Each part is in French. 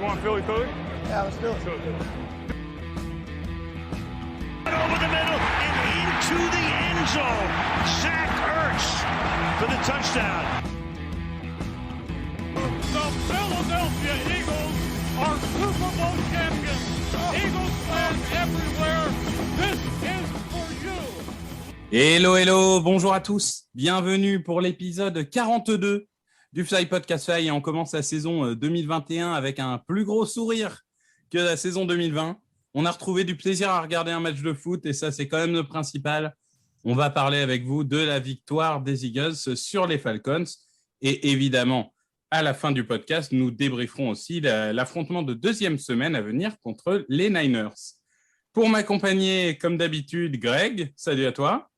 want Philly? Yeah, let's do it. Over the middle and into the end zone. Zach Ertz for the touchdown. The Philadelphia Eagles are Super Bowl champions. Eagles fans everywhere, this is for you. Hello, bonjour à tous. Bienvenue pour l'épisode 42 du Fly Podcast Fly. Et on commence la saison 2021 avec un plus gros sourire que la saison 2020. On a retrouvé du plaisir à regarder un match de foot et ça, c'est quand même le principal. On va parler avec vous de la victoire des Eagles sur les Falcons. Et évidemment, à la fin du podcast, nous débrieferons aussi l'affrontement de deuxième semaine à venir contre les Niners. Pour m'accompagner, comme d'habitude, Greg, salut à toi.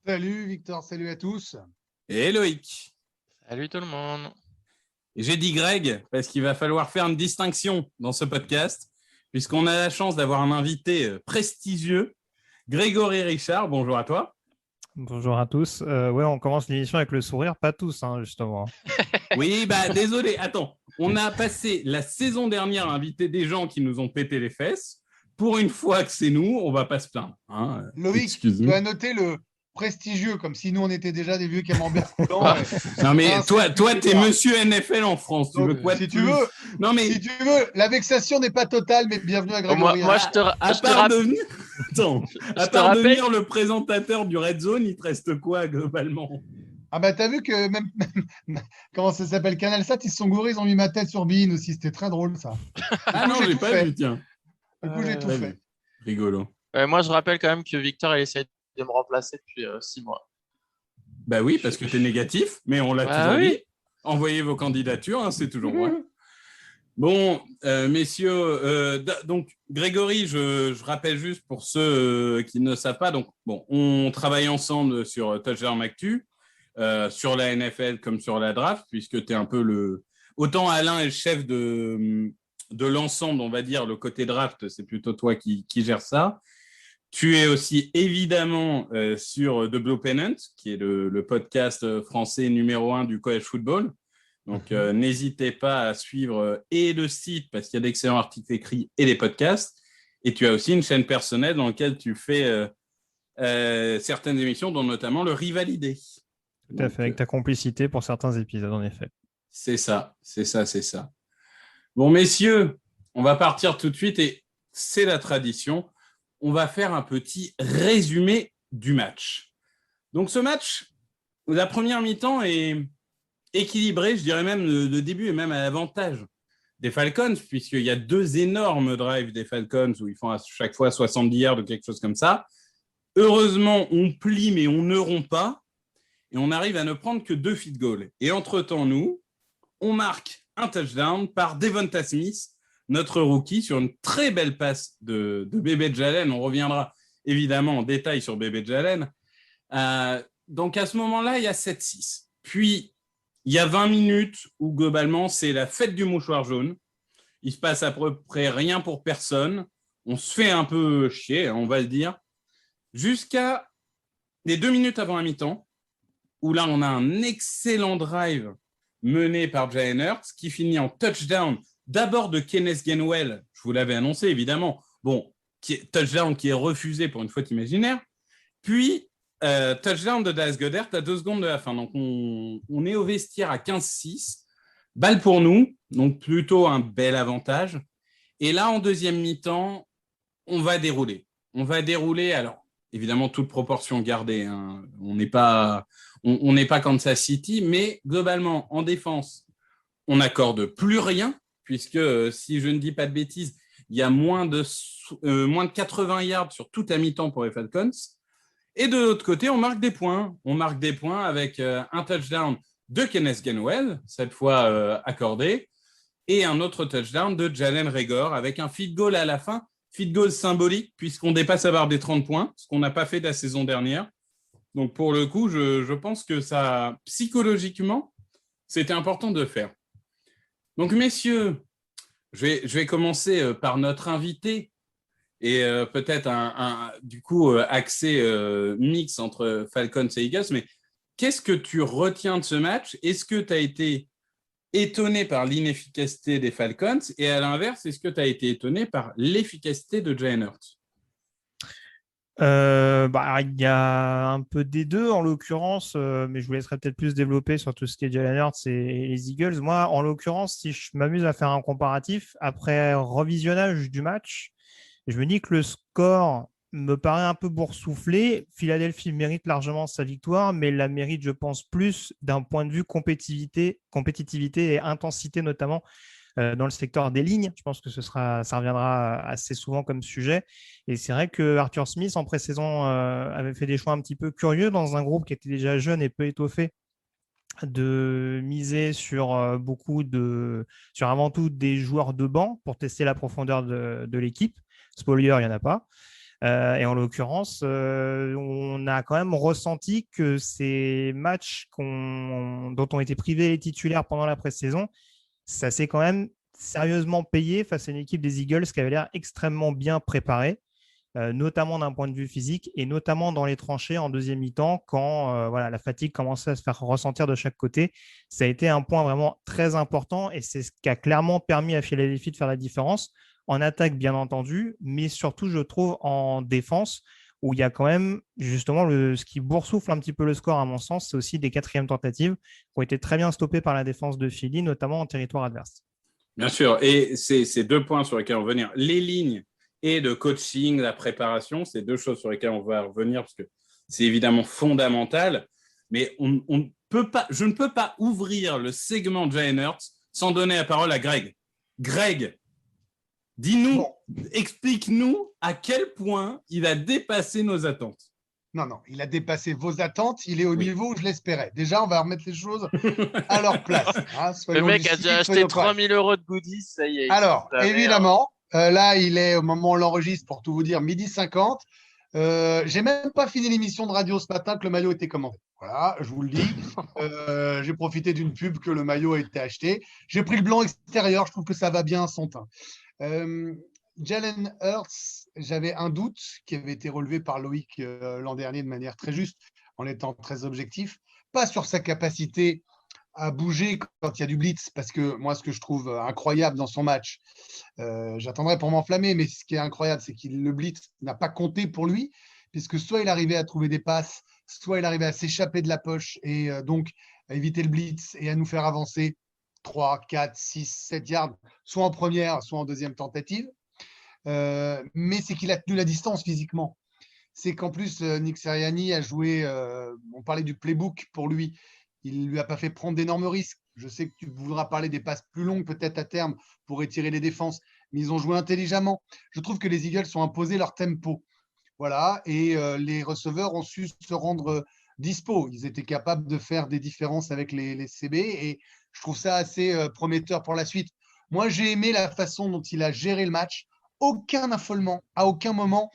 Salut Victor, salut à tous. Et Loïc. Salut tout le monde. J'ai dit Greg parce qu'il va falloir faire une distinction dans ce podcast, puisqu'on a la chance d'avoir un invité prestigieux, Grégory Richard. Bonjour à toi. Bonjour à tous. On commence l'émission avec le sourire, pas tous, justement. Oui, désolé. Attends, on a passé la saison dernière à inviter des gens qui nous ont pété les fesses. Pour une fois que c'est nous, on va pas se plaindre. Loïc, tu dois noter le prestigieux, comme si nous on était déjà des vieux camemberts coulants. Non mais toi t'es monsieur NFL en France. Tu donc, veux quoi si de tu plus veux, Non mais si tu veux, la vexation n'est pas totale, mais bienvenue à Grégory. Moi, je te rappelle. À part devenir le présentateur du Red Zone, il te reste quoi globalement? Ah bah t'as vu que même comment ça s'appelle, CanalSat, ils se sont gourés, ils ont mis ma tête sur Bein aussi, c'était très drôle ça. Ah non, j'ai pas vu, tiens. Du coup, j'ai tout fait. Rigolo. Moi, je rappelle quand même que Victor, il essaie de me remplacer depuis 6 mois. Bah oui, parce que tu es négatif, mais on l'a toujours dit. Envoyez vos candidatures, c'est toujours moi. Bon, messieurs, donc Grégory, je rappelle juste pour ceux qui ne savent pas, donc bon, on travaille ensemble sur Touchdown Actu, sur la NFL comme sur la draft, puisque tu es un peu autant Alain est le chef de l'ensemble, on va dire, le côté draft, c'est plutôt toi qui gère ça. Tu es aussi évidemment sur The Blue Pennant, qui est le podcast français numéro 1 du college football. Donc, n'hésitez pas à suivre et le site, parce qu'il y a d'excellents articles écrits et des podcasts. Et tu as aussi une chaîne personnelle dans laquelle tu fais certaines émissions, dont notamment le Rivalidé. Tout à fait, avec ta complicité pour certains épisodes, en effet. C'est ça. Bon, messieurs, on va partir tout de suite et c'est la tradition. On va faire un petit résumé du match. Donc, ce match, la première mi-temps est équilibrée, je dirais même le début est même à l'avantage des Falcons, puisqu'il y a 2 énormes drives des Falcons où ils font à chaque fois 70 yards ou quelque chose comme ça. Heureusement, on plie, mais on ne rompt pas. Et on arrive à ne prendre que 2 field goals. Et entre-temps, nous, on marque un touchdown par Devonta Smith, notre rookie, sur une très belle passe de Bébé Jalen. On reviendra évidemment en détail sur Bébé Jalen. Donc à ce moment-là, il y a 7-6. Puis, il y a 20 minutes où globalement, c'est la fête du mouchoir jaune. Il se passe à peu près rien pour personne. On se fait un peu chier, on va le dire. Jusqu'à les 2 minutes avant la mi-temps, où là, on a un excellent drive mené par Jalen Hurts qui finit en touchdown. D'abord de Kenneth Gainwell, je vous l'avais annoncé évidemment, touchdown qui est refusé pour une faute imaginaire, puis touchdown de Dallas Goedert à 2 secondes de la fin. Donc on est au vestiaire à 15-6, balle pour nous, donc plutôt un bel avantage. Et là, en deuxième mi-temps, on va dérouler. Alors évidemment, toute proportion gardée, on n'est pas Kansas City, mais globalement, en défense, on n'accorde plus rien, puisque si je ne dis pas de bêtises, il y a moins de 80 yards sur toute la mi-temps pour les Falcons. Et de l'autre côté, on marque des points. On marque des points avec un touchdown de Kenneth Gainwell, cette fois accordé, et un autre touchdown de Jalen Reagor avec un field goal à la fin, field goal symbolique, puisqu'on dépasse la barre des 30 points, ce qu'on n'a pas fait de la saison dernière. Donc pour le coup, je pense que ça, psychologiquement, c'était important de faire. Donc, messieurs, je vais commencer par notre invité et peut-être du coup accès mix entre Falcons et Eagles. Mais qu'est-ce que tu retiens de ce match? Est-ce que tu as été étonné par l'inefficacité des Falcons et à l'inverse, est-ce que tu as été étonné par l'efficacité de Jalen Hurts? Il y a un peu des deux en l'occurrence, mais je vous laisserai peut-être plus développer sur tout ce qui est Jalen Hurts et les Eagles. Moi, en l'occurrence, si je m'amuse à faire un comparatif, après revisionnage du match, je me dis que le score me paraît un peu boursouflé. Philadelphie mérite largement sa victoire, mais la mérite, je pense, plus d'un point de vue compétitivité et intensité, notamment dans le secteur des lignes. Je pense que ça reviendra assez souvent comme sujet. Et c'est vrai que Arthur Smith, en pré-saison, avait fait des choix un petit peu curieux dans un groupe qui était déjà jeune et peu étoffé, de miser sur sur avant tout des joueurs de banc pour tester la profondeur de l'équipe. Spoiler, il n'y en a pas. Et en l'occurrence, on a quand même ressenti que ces matchs dont ont été privés les titulaires pendant la pré-saison, ça s'est quand même sérieusement payé face à une équipe des Eagles qui avait l'air extrêmement bien préparée, notamment d'un point de vue physique et notamment dans les tranchées en deuxième mi-temps quand la fatigue commençait à se faire ressentir de chaque côté. Ça a été un point vraiment très important et c'est ce qui a clairement permis à Philadelphie de faire la différence. En attaque, bien entendu, mais surtout, je trouve, en défense, où il y a quand même, justement, ce qui boursoufle un petit peu le score, à mon sens, c'est aussi des quatrièmes tentatives qui ont été très bien stoppées par la défense de Philly, notamment en territoire adverse. Bien sûr, et c'est 2 points sur lesquels on va venir. Les lignes et le coaching, la préparation, c'est 2 choses sur lesquelles on va revenir parce que c'est évidemment fondamental, mais je ne peux pas ouvrir le segment Jalen Hurts sans donner la parole à Greg. Greg, dis-nous, explique-nous à quel point il a dépassé nos attentes. Non, il a dépassé vos attentes. Il est au niveau où je l'espérais. Déjà, on va remettre les choses à leur place. Le mec a déjà acheté 3 000 € de goodies, ça y est. Alors, évidemment, là, il est au moment où on l'enregistre, pour tout vous dire, 12h50. J'ai même pas fini l'émission de radio ce matin que le maillot était commandé. Voilà, je vous le dis. J'ai profité d'une pub que le maillot a été acheté. J'ai pris le blanc extérieur. Je trouve que ça va bien à son teint. Jalen Hurts, j'avais un doute qui avait été relevé par Loïc l'an dernier de manière très juste, en étant très objectif, pas sur sa capacité à bouger quand il y a du blitz, parce que moi, ce que je trouve incroyable dans son match, j'attendrai pour m'enflammer, mais ce qui est incroyable, c'est que le blitz n'a pas compté pour lui, puisque soit il arrivait à trouver des passes, soit il arrivait à s'échapper de la poche et donc à éviter le blitz et à nous faire avancer 3, 4, 6, 7 yards, soit en première, soit en deuxième tentative. Mais c'est qu'il a tenu la distance physiquement. C'est qu'en plus, Nick Sirianni a joué, on parlait du playbook pour lui, il ne lui a pas fait prendre d'énormes risques. Je sais que tu voudras parler des passes plus longues peut-être à terme pour étirer les défenses, mais ils ont joué intelligemment. Je trouve que les Eagles ont imposé leur tempo. Voilà, et les receveurs ont su se rendre dispo. Ils étaient capables de faire des différences avec les CB et je trouve ça assez prometteur pour la suite. Moi, j'ai aimé la façon dont il a géré le match. Aucun affolement, à aucun moment,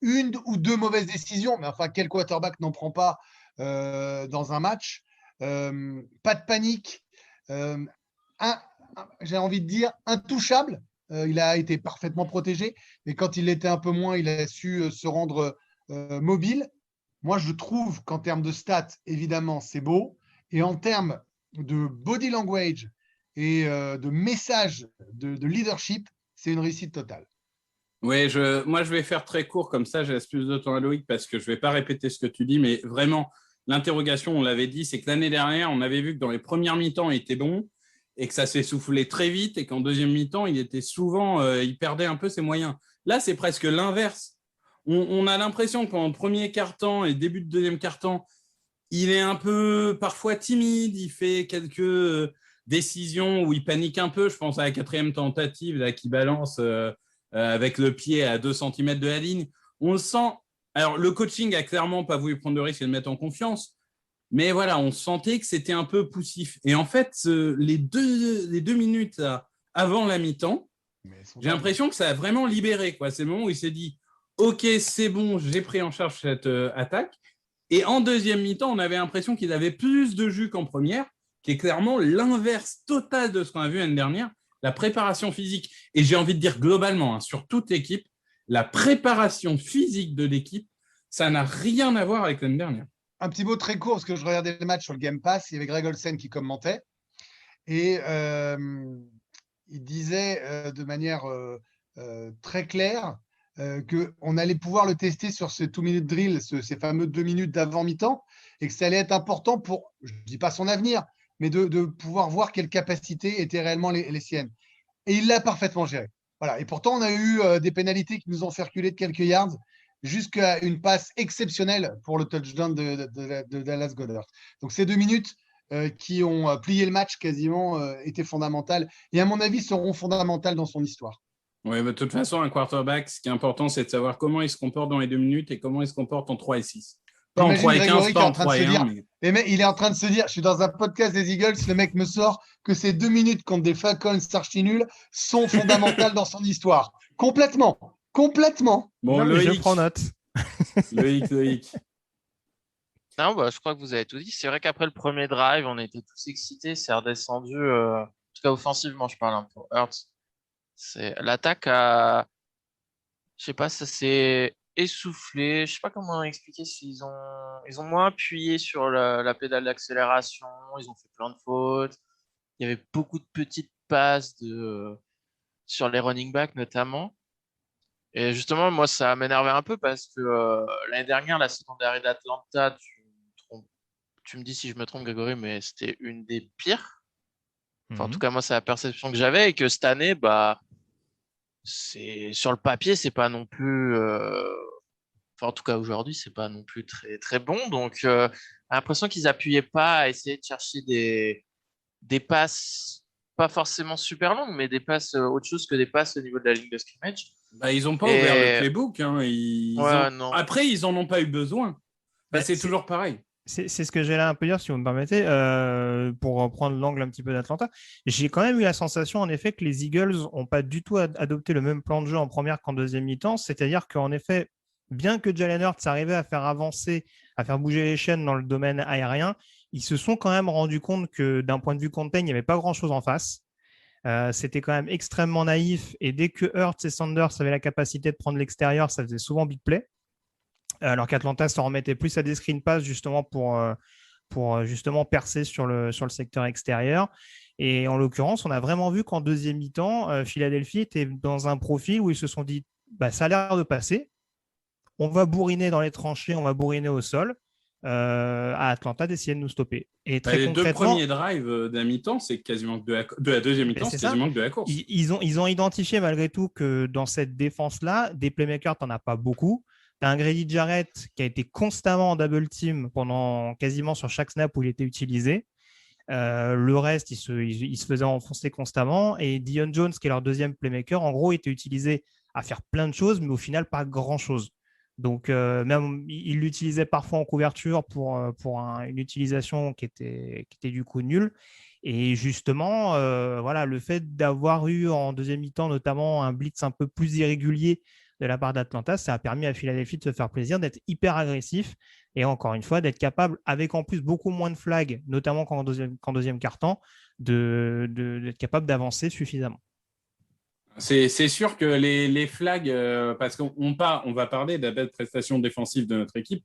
1 ou 2 mauvaises décisions. Mais enfin, quel quarterback n'en prend pas dans un match? Pas de panique. J'ai envie de dire intouchable. Il a été parfaitement protégé. Mais quand il l'était un peu moins, il a su se rendre mobile. Moi, je trouve qu'en termes de stats, évidemment, c'est beau. Et en termes de body language et de message de leadership, c'est une réussite totale. Oui, moi, je vais faire très court, comme ça, je laisse plus de temps à Loïc parce que je ne vais pas répéter ce que tu dis, mais vraiment, l'interrogation, on l'avait dit, c'est que l'année dernière, on avait vu que dans les premières mi-temps, il était bon et que ça s'est soufflé très vite et qu'en deuxième mi-temps, il était souvent, il perdait un peu ses moyens. Là, c'est presque l'inverse. On a l'impression que pendant le premier quart-temps et début de deuxième quart-temps, il est un peu parfois timide, il fait quelques décisions où il panique un peu. Je pense à la 4e tentative là, qui balance avec le pied à 2 cm de la ligne. On le sent. Alors, le coaching a clairement pas voulu prendre de risque et le mettre en confiance. Mais voilà, on sentait que c'était un peu poussif. Et en fait, les deux minutes là, avant la mi-temps, j'ai l'impression que ça a vraiment libéré, quoi. C'est le moment où il s'est dit « Ok, c'est bon, j'ai pris en charge cette attaque ». Et en deuxième mi-temps, on avait l'impression qu'il avait plus de jus qu'en première, qui est clairement l'inverse total de ce qu'on a vu l'année dernière, la préparation physique. Et j'ai envie de dire globalement, sur toute l'équipe, la préparation physique de l'équipe, ça n'a rien à voir avec l'année dernière. Un petit mot très court, parce que je regardais le match sur le Game Pass, il y avait Greg Olsen qui commentait. Et il disait de manière très claire qu'on allait pouvoir le tester sur ce 2-minute drill, ces fameux 2 minutes d'avant mi-temps, et que ça allait être important pour, je ne dis pas son avenir, mais de pouvoir voir quelles capacités étaient réellement les siennes. Et il l'a parfaitement géré. Voilà. Et pourtant, on a eu des pénalités qui nous ont fait reculer de quelques yards jusqu'à une passe exceptionnelle pour le touchdown de Dallas Goedert. Donc ces 2 minutes qui ont plié le match quasiment étaient fondamentales et à mon avis seront fondamentales dans son histoire. Oui, de toute façon, un quarterback, ce qui est important, c'est de savoir comment il se comporte dans les 2 minutes et comment il se comporte en 3 et 6. Pas en 3 et 15, pas en 3 et 1. Mais il est en train de se dire, je suis dans un podcast des Eagles, le mec me sort que ces 2 minutes contre des Falcons archi nuls sont fondamentales dans son histoire. Complètement. Bon, Non, Loïc, je prends note. Loïc. Non, bah, je crois que vous avez tout dit. C'est vrai qu'après le premier drive, on était tous excités. C'est redescendu, en tout cas offensivement, je parle un peu. Hurts. L'attaque a, je sais pas, ça s'est essoufflé. Je sais pas comment expliquer s'ils ils ont moins appuyé sur la pédale d'accélération. Ils ont fait plein de fautes. Il y avait beaucoup de petites passes sur les running backs notamment. Et justement, moi, ça m'énervait un peu parce que l'année dernière, la secondary d'Atlanta, tu me dis si je me trompe, Grégory, mais c'était une des pires. Enfin, en tout cas, moi, c'est la perception que j'avais et que cette année, bah, sur le papier, c'est pas non plus. Enfin, en tout cas, aujourd'hui, c'est pas non plus très, très bon. Donc, j'ai l'impression qu'ils appuyaient pas à essayer de chercher des passes, pas forcément super longues, mais des passes autre chose que des passes au niveau de la ligne de scrimmage. Bah, ils n'ont pas ouvert le playbook. Hein. Non. Après, ils n'en ont pas eu besoin. Bah, c'est toujours pareil. C'est ce que j'allais un peu dire, si vous me permettez, pour reprendre l'angle un petit peu d'Atlanta. J'ai quand même eu la sensation, en effet, que les Eagles n'ont pas du tout adopté le même plan de jeu en première qu'en deuxième mi-temps. C'est-à-dire qu'en effet, bien que Jalen Hurts arrivait à faire avancer, à faire bouger les chaînes dans le domaine aérien, ils se sont quand même rendus compte que d'un point de vue contain, il n'y avait pas grand-chose en face. C'était quand même extrêmement naïf. Et dès que Hurts et Sanders avaient la capacité de prendre l'extérieur, ça faisait souvent big play. Alors qu'Atlanta s'en remettait plus à des screen pass justement pour justement percer sur le secteur extérieur. Et en l'occurrence, on a vraiment vu qu'en deuxième mi-temps, Philadelphie était dans un profil où ils se sont dit bah, ça a l'air de passer. On va bourriner dans les tranchées, on va bourriner au sol. À Atlanta d'essayer de nous stopper. Et très les concrètement, 2 premiers drives d'un mi-temps, c'est quasiment que de la deuxième mi-temps, c'est quasiment que de la course. Ils ont identifié malgré tout que dans cette défense-là, des playmakers, tu n'en as pas beaucoup. Tu as un Grady Jarrett qui a été constamment en double team pendant quasiment sur chaque snap où il était utilisé. Le reste, il se faisait enfoncer constamment. Et Dion Jones, qui est leur deuxième playmaker, en gros, était utilisé à faire plein de choses, mais au final, pas grand-chose. Donc, même, il l'utilisait parfois en couverture pour une utilisation qui était du coup nulle. Et justement, voilà, le fait d'avoir eu en deuxième mi-temps notamment un blitz un peu plus irrégulier de la part d'Atlanta, ça a permis à Philadelphie de se faire plaisir, d'être hyper agressif et encore une fois, d'être capable, avec en plus beaucoup moins de flags, notamment qu'en deuxième quart-temps, d'être capable d'avancer suffisamment. C'est sûr que les flags, parce qu'on va parler de la belle prestation défensive de notre équipe,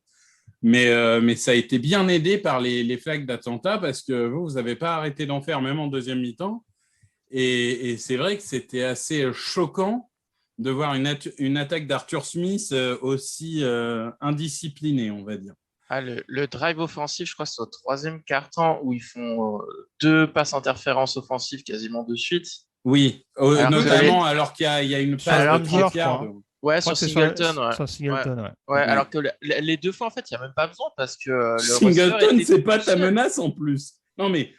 mais ça a été bien aidé par les flags d'Atlanta parce que vous n'avez pas arrêté d'en faire, même en deuxième mi-temps. Et c'est vrai que c'était assez choquant de voir une attaque d'Arthur Smith aussi indisciplinée, on va dire. Ah, le drive offensif, je crois que c'est au troisième quart-temps où ils font 2 passes interférences offensives quasiment de suite. Oui, notamment alors qu'il y a une passe de 30 yards. Ouais, sur Singleton. Sur Singleton, ouais. Alors que les 2 fois, en fait, il n'y a même pas besoin parce que le Singleton, c'est pas ta menace en plus. Non, mais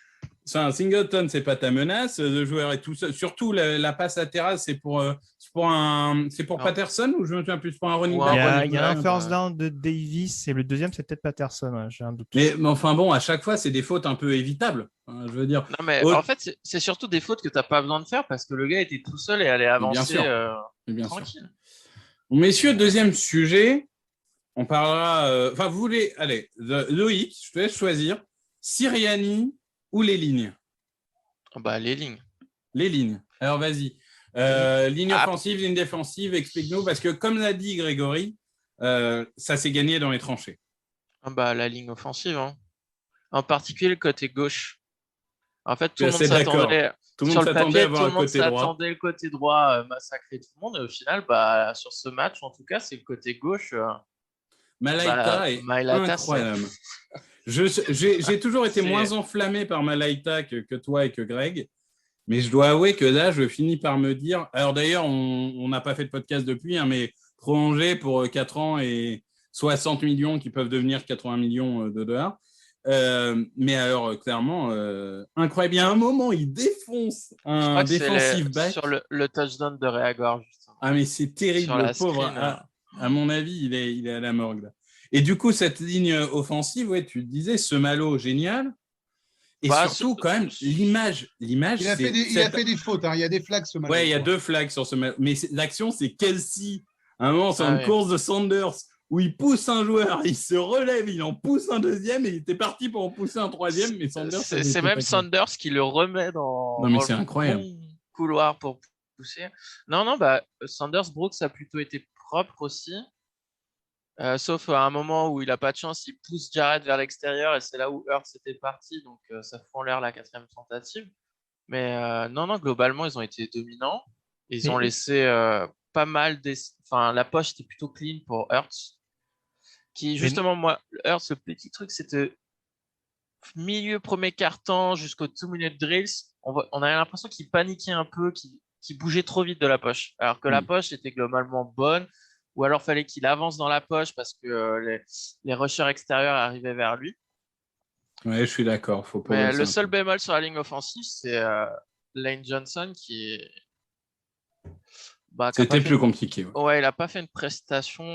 Singleton, c'est pas ta menace. Le joueur est tout seul. Surtout, la passe latérale, c'est pour Patterson ou je me souviens plus pour un running back. Il y a un first down de Davis et le deuxième, c'est peut-être Patterson. Ouais, j'ai un doute. Mais enfin bon, à chaque fois, c'est des fautes un peu évitables. Je veux dire. Non, mais en fait, c'est surtout des fautes que tu n'as pas besoin de faire parce que le gars était tout seul et allait avancer tranquille. Bon, messieurs, deuxième sujet. On parlera. Enfin, vous voulez. Allez, Loïc, je te laisse choisir. Sirianni ou les lignes? Bah, les lignes. Les lignes. Alors, vas-y. Ligne offensive, ligne défensive, explique-nous. Parce que, comme l'a dit Grégory, ça s'est gagné dans les tranchées. Bah, la ligne offensive. Hein. En particulier le côté gauche. En fait, tout Je le suis monde assez d'accord. s'attendait. Tout le Sur monde le s'attendait papier, à tout avoir le un monde côté droit. s'attendait le côté droit massacrer tout le monde. Et au final, bah, sur ce match, en tout cas, c'est le côté gauche. Malaita est Mailata, c'est. incroyable. J'ai toujours été C'est- moins enflammé par Malaita que toi et que Greg. Mais je dois avouer que là, je finis par me dire. Alors d'ailleurs, on n'a pas fait de podcast depuis, hein, mais prolongé pour 4 ans et 60 millions qui peuvent devenir 80 millions de dollars. Mais alors, clairement, incroyable. Il y a un moment, il défonce Je un crois que c'est defensive back. sur le touchdown de Reagor, justement. Ah, mais c'est terrible, Sur le la pauvre. screen, À mon avis, il est à la morgue. Là. Et du coup, cette ligne offensive, ouais, tu disais, ce Malo, génial. Et Bah, surtout, quand même, l'image, Il a fait des fautes. Hein. Il y a des flags ce match. Ouais, il y a 2 flags sur ce match. Mais l'action, c'est Kelsey. À un moment, c'est une oui. course de Sanders où il pousse un joueur, il se relève, il en pousse un deuxième et il était parti pour en pousser un troisième. Mais Sanders. C'est même Sanders qui le remet dans c'est le incroyable. bon couloir pour pousser. Non, bah, Sanders Brooks a plutôt été propre aussi. Sauf à un moment où il n'a pas de chance, il pousse Jared vers l'extérieur et c'est là où Hurts était parti, donc ça fout en l'air la 4e tentative. Mais non, globalement, ils ont été dominants. Ils ont laissé pas mal Enfin, la poche était plutôt clean pour Hurts. Qui, justement, moi, Hurts, le petit truc, c'était milieu premier quart-temps jusqu'au 2-minute drills. On avait l'impression qu'il paniquait un peu, qu'il bougeait trop vite de la poche. Alors que la poche était globalement bonne. Ou alors fallait qu'il avance dans la poche parce que les rushers extérieurs arrivaient vers lui. Ouais, je suis d'accord. Faut pas. Mais le seul bémol sur la ligne offensive, c'est Lane Johnson qui est. C'était plus compliqué. Ouais, il n'a pas fait une prestation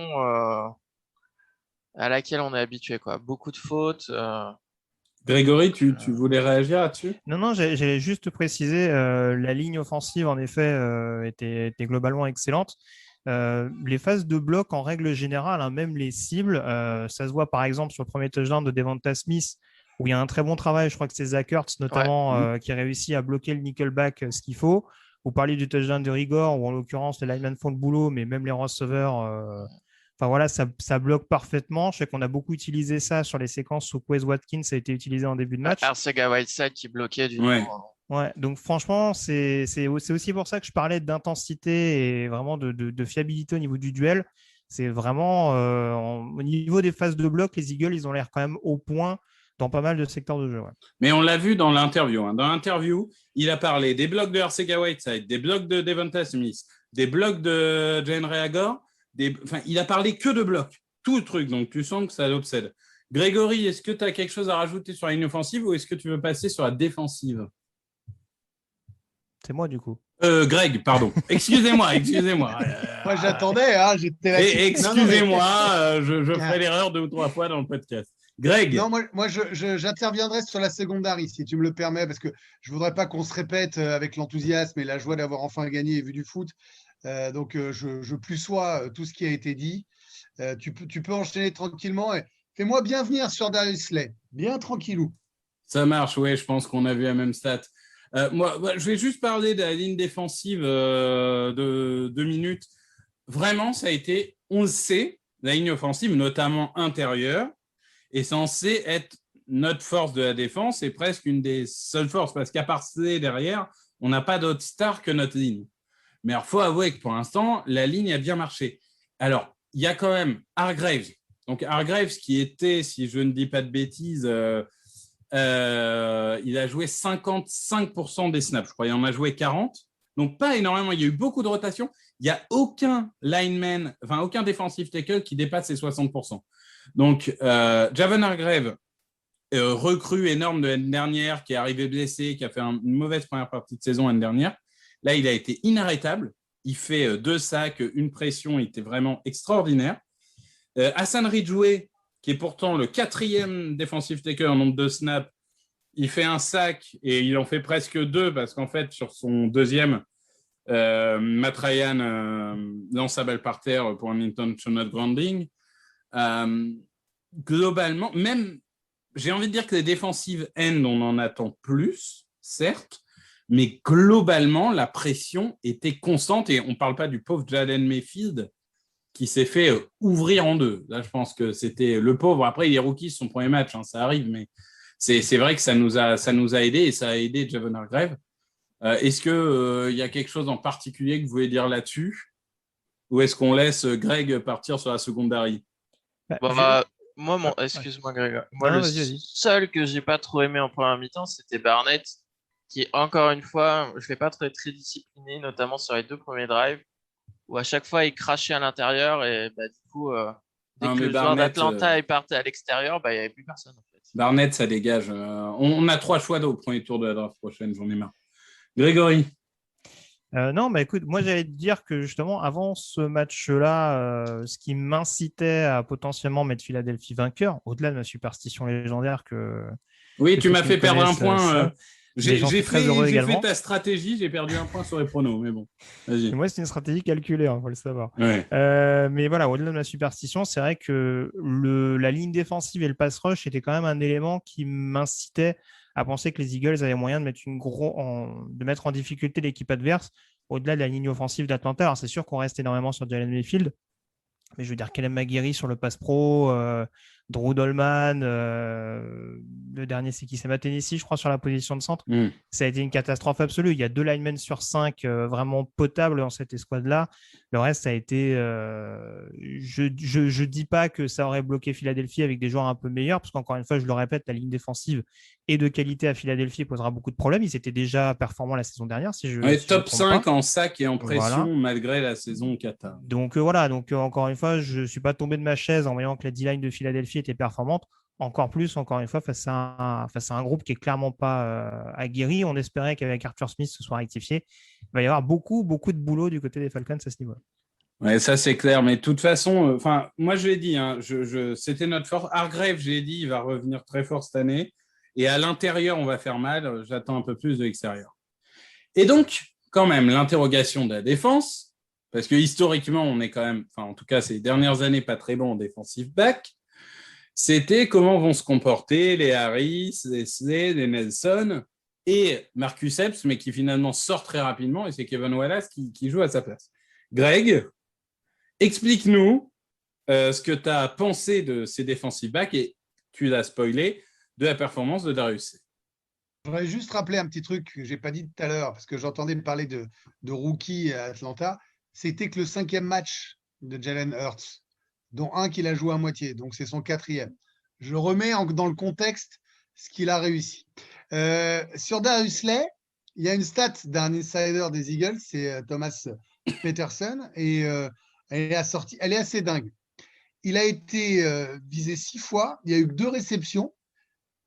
à laquelle on est habitué, quoi. Beaucoup de fautes. Grégory, tu voulais réagir là-dessus? Non, j'allais juste préciser, la ligne offensive, en effet, était globalement excellente. Les phases de bloc, en règle générale, hein, même les cibles, ça se voit par exemple sur le premier touchdown de Devonta Smith, où il y a un très bon travail, je crois que c'est Zach Ertz notamment, qui réussit à bloquer le nickelback ce qu'il faut. Vous parliez du touchdown de Rigor, où en l'occurrence les linemen font le boulot, mais même les receveurs, enfin voilà, ça bloque parfaitement. Je sais qu'on a beaucoup utilisé ça sur les séquences où Quez Watkins a été utilisé en début de match. Arcega-Whiteside qui bloquait du Ouais, donc franchement, c'est aussi pour ça que je parlais d'intensité et vraiment de fiabilité au niveau du duel. C'est vraiment au niveau des phases de bloc, les Eagles, ils ont l'air quand même au point dans pas mal de secteurs de jeu. Ouais. Mais on l'a vu dans l'interview. Hein. Dans l'interview, il a parlé des blocs de Arcega-Whiteside, des blocs de Devonta Smith, des blocs de Jane Reagor. Il a parlé que de blocs. Tout le truc. Donc, tu sens que ça l'obsède. Grégory, est-ce que tu as quelque chose à rajouter sur la ligne offensive ou est-ce que tu veux passer sur la défensive? C'est moi, du coup. Greg, pardon. Excusez-moi. Moi, j'attendais. Hein, j'étais là. Excusez-moi, je ferai l'erreur 2 ou 3 fois dans le podcast. Greg. Non, moi j'interviendrai sur la secondary, si tu me le permets, parce que je ne voudrais pas qu'on se répète avec l'enthousiasme et la joie d'avoir enfin gagné et vu du foot. Donc, je plus sois tout ce qui a été dit. Tu peux enchaîner tranquillement. Et fais-moi bien venir sur Darius Slay. Bien tranquillou. Ça marche, oui, je pense qu'on a vu la même stat. Moi, je vais juste parler de la ligne défensive de 2 minutes. Vraiment, ça a été, on le sait, la ligne offensive, notamment intérieure, est censée être notre force de la défense et presque une des seules forces, parce qu'à part ça, derrière, on n'a pas d'autre star que notre ligne. Mais il faut avouer que pour l'instant, la ligne a bien marché. Alors, il y a quand même Hargraves. Donc, Hargraves qui était, si je ne dis pas de bêtises, il a joué 55% des snaps. Je crois qu'il en a joué 40. Donc, pas énormément. Il y a eu beaucoup de rotation. Il n'y a aucun lineman, enfin, aucun defensive tackle qui dépasse les 60%. Donc, Javon Hargrave, recrue énorme de l'année dernière, qui est arrivé blessé, qui a fait une mauvaise première partie de saison l'année dernière. Là, il a été inarrêtable. Il fait 2 sacs, une pression. Il était vraiment extraordinaire. Hassan Ridgeway, qui est pourtant le 4e defensive tackle en nombre de snaps, il fait un sac et il en fait presque 2 parce qu'en fait, sur son 2e, Matt Ryan lance sa balle par terre pour un intentional grounding. Globalement, même, j'ai envie de dire que les defensive end, on en attend plus, certes, mais globalement, la pression était constante et on ne parle pas du pauvre Jaden Mayfield qui s'est fait ouvrir en 2. Là, je pense que c'était le pauvre. Après, il est rookie, son premier match, hein, ça arrive, mais c'est vrai que ça nous a aidé et ça a aidé Javon Hargrave. Est-ce qu'il y a quelque chose en particulier que vous voulez dire là-dessus? Ou est-ce qu'on laisse Greg partir sur la secondary? Bah, moi, excuse-moi, Greg. Moi, Non, le vas-y. seul que j'ai pas trop aimé en première mi-temps, c'était Barnett, qui, encore une fois, je l'ai pas trouvé très discipliné, notamment sur les 2 premiers drives, où à chaque fois, il crachait à l'intérieur et bah, du coup, dès Non, que mais le joueur Barnett, d'Atlanta il partait à l'extérieur, bah, il n'y avait plus personne, en fait. Barnett, ça dégage. On a 3 choix au premier tour de la draft prochaine, j'en ai marre. Grégory? Non, mais écoute, moi j'allais te dire que justement, avant ce match-là, ce qui m'incitait à potentiellement mettre Philadelphie vainqueur, au-delà de ma superstition légendaire Oui, que tu ceux m'as qui fait me perdre un connaissent point. savent. Mais j'en suis très heureux J'ai également. fait ta stratégie, j'ai perdu un point sur les pronos, mais bon, vas-y. Et moi, c'est une stratégie calculée, il faut le savoir. Ouais. Mais voilà, au-delà de ma superstition, c'est vrai que la ligne défensive et le pass rush était quand même un élément qui m'incitait à penser que les Eagles avaient moyen de mettre en difficulté l'équipe adverse au-delà de la ligne offensive d'Atlanta. Alors, c'est sûr qu'on reste énormément sur Jalen Mayfield, mais je veux dire, Kellen McGarry sur le pass pro, Drew Dolman, le dernier, c'est qui? C'est Matt Hennessy, je crois, sur la position de centre. Ça a été une catastrophe absolue. Il y a 2 linemen sur 5 vraiment potables dans cette escouade-là. Le reste, ça a été. Je dis pas que ça aurait bloqué Philadelphie avec des joueurs un peu meilleurs, parce qu'encore une fois, je le répète, la ligne défensive est de qualité à Philadelphie posera beaucoup de problèmes. Ils étaient déjà performants la saison dernière, si je top me trompe 5 pas. en sac et en pression, Voilà. malgré la saison Qatar. Donc voilà, encore une fois, je ne suis pas tombé de ma chaise en voyant que la D-line de Philadelphie était performante. Encore une fois, face à un groupe qui est clairement pas aguerri. On espérait qu'avec Arthur Smith, ce soit rectifié. Il va y avoir beaucoup, beaucoup de boulot du côté des Falcons à ce niveau-là. Ouais, ça c'est clair, mais de toute façon, moi je l'ai dit, hein, c'était notre force. Hargrave, j'ai dit, il va revenir très fort cette année. Et à l'intérieur, on va faire mal. J'attends un peu plus de l'extérieur. Et donc, quand même, l'interrogation de la défense, parce que historiquement, on est quand même, en tout cas ces dernières années, pas très bon en defensive back, c'était comment vont se comporter les Harris, les Slade, les Nelson et Marcus Epps, mais qui finalement sort très rapidement, et c'est Kevin Wallace qui joue à sa place. Greg, explique-nous ce que tu as pensé de ces defensive backs, et tu l'as spoilé, de la performance de Darius. Je voudrais juste rappeler un petit truc que je n'ai pas dit tout à l'heure, parce que j'entendais parler de rookie à Atlanta. C'était que le 5e match de Jalen Hurts, dont un qu'il a joué à moitié, donc c'est son 4e. Je remets dans le contexte ce qu'il a réussi. Sur Darius Slay, il y a une stat d'un insider des Eagles, c'est Thomas Peterson, et elle est assez dingue. Il a été visé 6 fois, il y a eu 2 réceptions,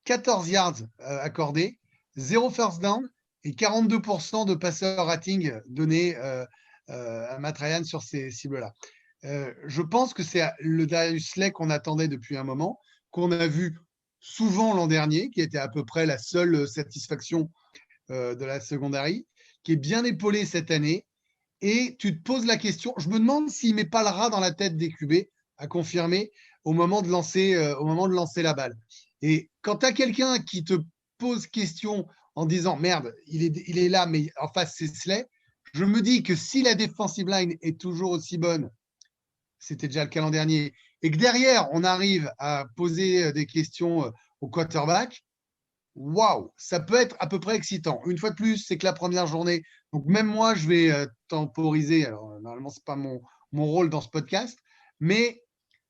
14 yards accordés, 0 first down et 42% de passeur rating donné à Matt Ryan sur ces cibles-là. Je pense que c'est le Darius Slay qu'on attendait depuis un moment, qu'on a vu souvent l'an dernier, qui était à peu près la seule satisfaction de la secondary, qui est bien épaulé cette année. Et tu te poses la question, je me demande s'il ne met pas le rat dans la tête des QB à confirmer au moment de lancer la balle. Et quand tu as quelqu'un qui te pose question en disant merde, il est là, mais en face, c'est Slay, je me dis que si la defensive line est toujours aussi bonne, c'était déjà le cas l'an dernier, et que derrière, on arrive à poser des questions au quarterback, waouh, ça peut être à peu près excitant. Une fois de plus, c'est que la première journée. Donc, même moi, je vais temporiser. Alors, normalement, ce n'est pas mon rôle dans ce podcast, mais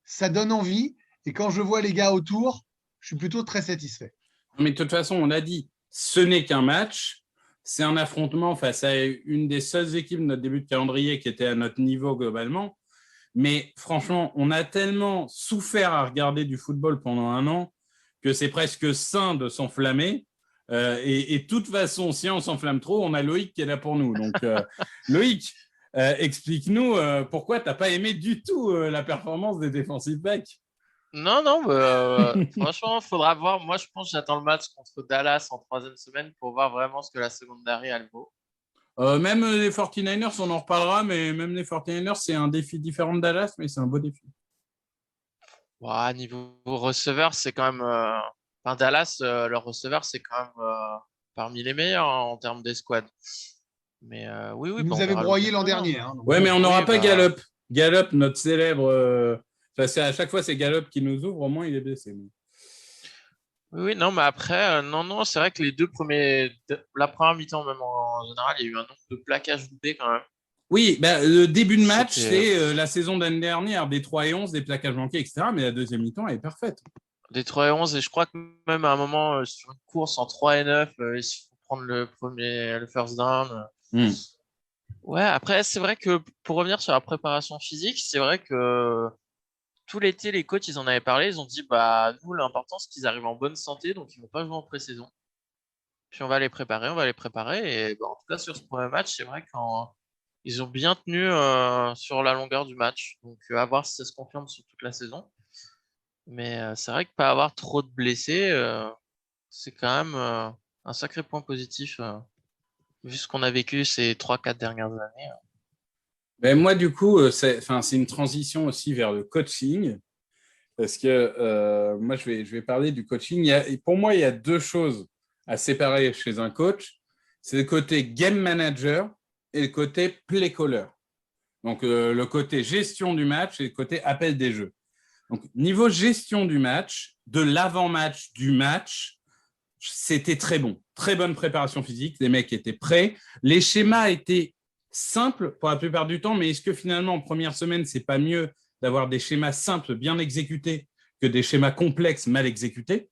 ça donne envie. Et quand je vois les gars autour, je suis plutôt très satisfait. Mais de toute façon, on l'a dit, ce n'est qu'un match. C'est un affrontement face à une des seules équipes de notre début de calendrier qui était à notre niveau globalement. Mais franchement, on a tellement souffert à regarder du football pendant un an que c'est presque sain de s'enflammer. Et de toute façon, si on s'enflamme trop, on a Loïc qui est là pour nous. Donc, Loïc, explique-nous pourquoi tu n'as pas aimé du tout la performance des defensive backs. Non, franchement, il faudra voir. Moi, je pense que j'attends le match contre Dallas en 3e semaine pour voir vraiment ce que la secondary elle vaut. Même les 49ers, on en reparlera, mais même les 49ers, c'est un défi différent de Dallas, mais c'est un beau défi. Ouais, niveau receveur, c'est quand même. Dallas, leur receveur, c'est quand même parmi les meilleurs en termes d'escouade. Mais oui. Ils nous avaient broyé l'an dernier. Ouais, mais on n'aura pas Gallup. Gallup, notre célèbre. À chaque fois, c'est Gallup qui nous ouvre. Au moins, il est blessé. Oui, non, mais après, non, c'est vrai que la première mi-temps, même en général, il y a eu un nombre de plaquages loupés quand même. Oui, le début de match, C'était c'est la saison d'année dernière, des 3 et 11, des plaquages manqués, etc. Mais la deuxième mi-temps, elle est parfaite. des 3 et 11, et je crois que même à un moment, sur une course en 3 et 9, il faut prendre le first down. Hmm. Ouais, après, c'est vrai que pour revenir sur la préparation physique, c'est vrai que tout l'été, les coachs, ils en avaient parlé, ils ont dit, bah, nous, l'important, c'est qu'ils arrivent en bonne santé, donc ils vont pas jouer en pré-saison. Puis on va les préparer. Et bah, en tout cas, sur ce premier match, c'est vrai qu'ils ont bien tenu sur la longueur du match. Donc, à voir si ça se confirme sur toute la saison. Mais c'est vrai que pas avoir trop de blessés, c'est quand même un sacré point positif, vu ce qu'on a vécu ces 3-4 dernières années. Ben, moi, du coup, c'est une transition aussi vers le coaching. Parce que moi, je vais parler du coaching. Pour moi, il y a deux choses à séparer chez un coach. C'est le côté game manager et le côté play caller. Donc, le côté gestion du match et le côté appel des jeux. Donc, niveau gestion du match, de l'avant-match du match, c'était très bon. Très bonne préparation physique. Les mecs étaient prêts. Les schémas étaient simples pour la plupart du temps, mais est-ce que finalement, en première semaine, c'est pas mieux d'avoir des schémas simples, bien exécutés, que des schémas complexes, mal exécutés?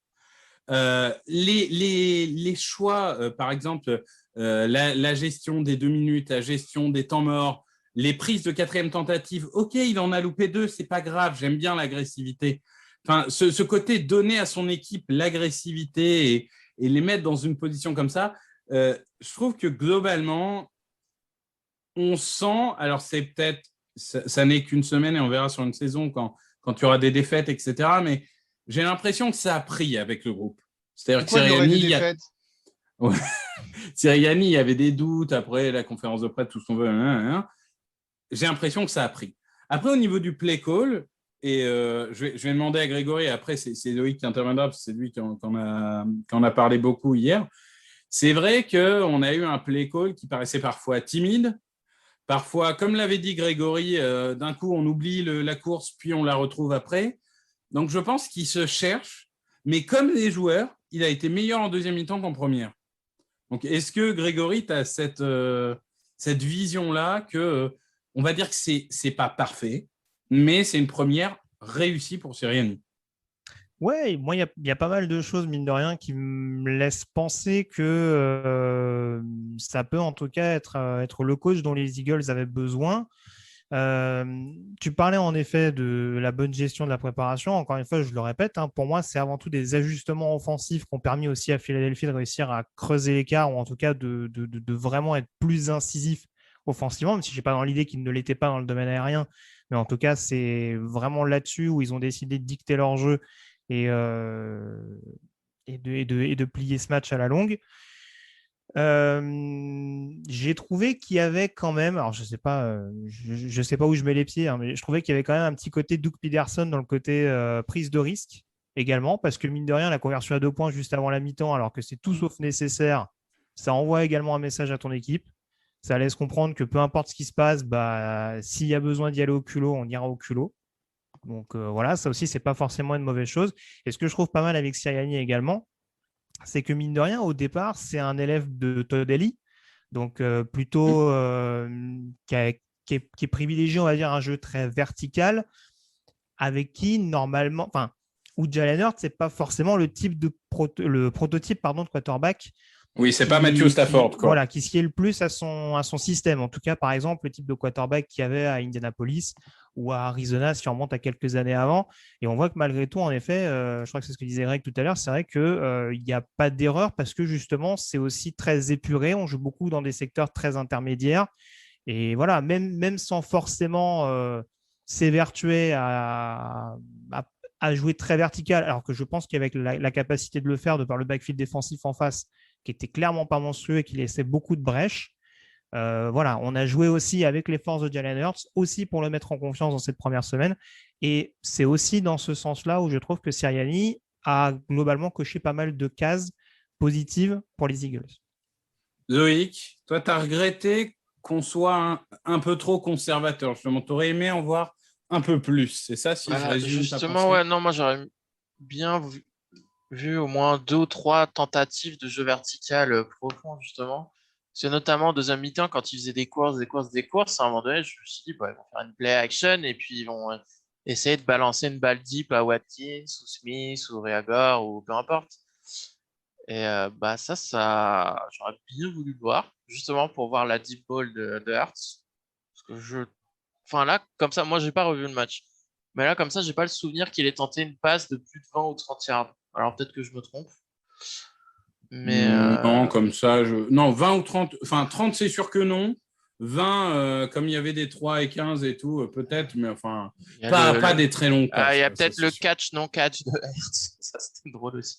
Les choix, par exemple, la gestion des 2 minutes, la gestion des temps morts, les prises de quatrième tentative, ok, il en a loupé 2, c'est pas grave, j'aime bien l'agressivité. Enfin, ce côté donner à son équipe l'agressivité et les mettre dans une position comme ça, je trouve que globalement, on sent, alors c'est peut-être, ça n'est qu'une semaine et on verra sur une saison quand tu auras des défaites, etc. Mais j'ai l'impression que ça a pris avec le groupe. C'est-à-dire Pourquoi il y aurait des défaites? Ouais. Sirianni, il y avait des doutes après la conférence de presse, tout ce qu'on veut. J'ai l'impression que ça a pris. Après, au niveau du play call, et je vais demander à Grégory, après c'est Loïc qui interviendra, parce que c'est lui qui en a parlé beaucoup hier. C'est vrai qu'on a eu un play call qui paraissait parfois timide, parfois, comme l'avait dit Grégory, d'un coup on oublie la course, puis on la retrouve après. Donc je pense qu'il se cherche, mais comme les joueurs, il a été meilleur en deuxième mi-temps qu'en première. Donc est-ce que Grégory, tu as cette vision-là que, on va dire que c'est pas parfait, mais c'est une première réussie pour Sirianni? Ouais, moi, il y a pas mal de choses, mine de rien, qui me laissent penser que ça peut en tout cas être le coach dont les Eagles avaient besoin. Tu parlais en effet de la bonne gestion de la préparation. Encore une fois, je le répète, hein, pour moi, c'est avant tout des ajustements offensifs qui ont permis aussi à Philadelphie de réussir à creuser l'écart ou en tout cas de vraiment être plus incisif offensivement, même si je n'ai pas dans l'idée qu'ils ne l'étaient pas dans le domaine aérien. Mais en tout cas, c'est vraiment là-dessus où ils ont décidé de dicter leur jeu et, de plier ce match à la longue. J'ai trouvé qu'il y avait quand même, alors je sais pas où je mets les pieds, hein, mais je trouvais qu'il y avait quand même un petit côté Doug Peterson dans le côté prise de risque également, parce que mine de rien, la conversion à 2 points juste avant la mi-temps, alors que c'est tout sauf nécessaire, ça envoie également un message à ton équipe. Ça laisse comprendre que peu importe ce qui se passe, bah, s'il y a besoin d'y aller au culot, on ira au culot. Donc voilà, ça aussi, c'est pas forcément une mauvaise chose. Et ce que je trouve pas mal avec Sirianni également, c'est que mine de rien, au départ, c'est un élève de Todd Haley, donc plutôt qui est privilégié, on va dire, un jeu très vertical, avec qui normalement, enfin, où Jalen Hurts, c'est pas forcément le type le prototype pardon de quarterback. Oui, c'est pas Matthew Stafford, quoi. Voilà, qui sied le plus à son système. En tout cas, par exemple, le type de quarterback qu'il y avait à Indianapolis ou à Arizona, si on remonte à quelques années avant. Et on voit que malgré tout, en effet, je crois que c'est ce que disait Greg tout à l'heure, c'est vrai qu'il n'y a pas d'erreur parce que justement, c'est aussi très épuré. On joue beaucoup dans des secteurs très intermédiaires. Et voilà, même sans forcément s'évertuer à jouer très vertical, alors que je pense qu'avec la capacité de le faire de par le backfield défensif en face, qui était clairement pas monstrueux et qui laissait beaucoup de brèches. Voilà, on a joué aussi avec les forces de Jalen Hurts, aussi pour le mettre en confiance dans cette première semaine. Et c'est aussi dans ce sens-là où je trouve que Sirianni a globalement coché pas mal de cases positives pour les Eagles. Loïc, toi, tu as regretté qu'on soit un peu trop conservateur. Je t'aurais aimé en voir un peu plus. C'est ça, si je résume justement, ta pensée. ouais, non, moi j'aurais bien vu au moins 2 ou 3 tentatives de jeu vertical profond, justement. C'est notamment en deuxième mi-temps, quand ils faisaient des courses, à un moment donné, je me suis dit, bah, ils vont faire une play action et puis ils vont essayer de balancer une balle deep à Watkins ou Smith ou Reagor ou peu importe. Et bah ça, j'aurais bien voulu le voir, justement pour voir la deep ball de Hurts. Parce que enfin là, comme ça, moi j'ai pas revu le match. Mais là, comme ça, j'ai pas le souvenir qu'il ait tenté une passe de plus de 20 ou 30 yards. Alors peut-être que je me trompe. Mais Non, comme ça, non, 20 ou 30, enfin 30, c'est sûr que non. 20, comme il y avait des 3 et 15 et tout, peut-être, mais enfin, il y a pas des très longues passes. il y a ça, peut-être c'est le sûr. catch, non-catch de Hurts. Ça, c'était drôle aussi.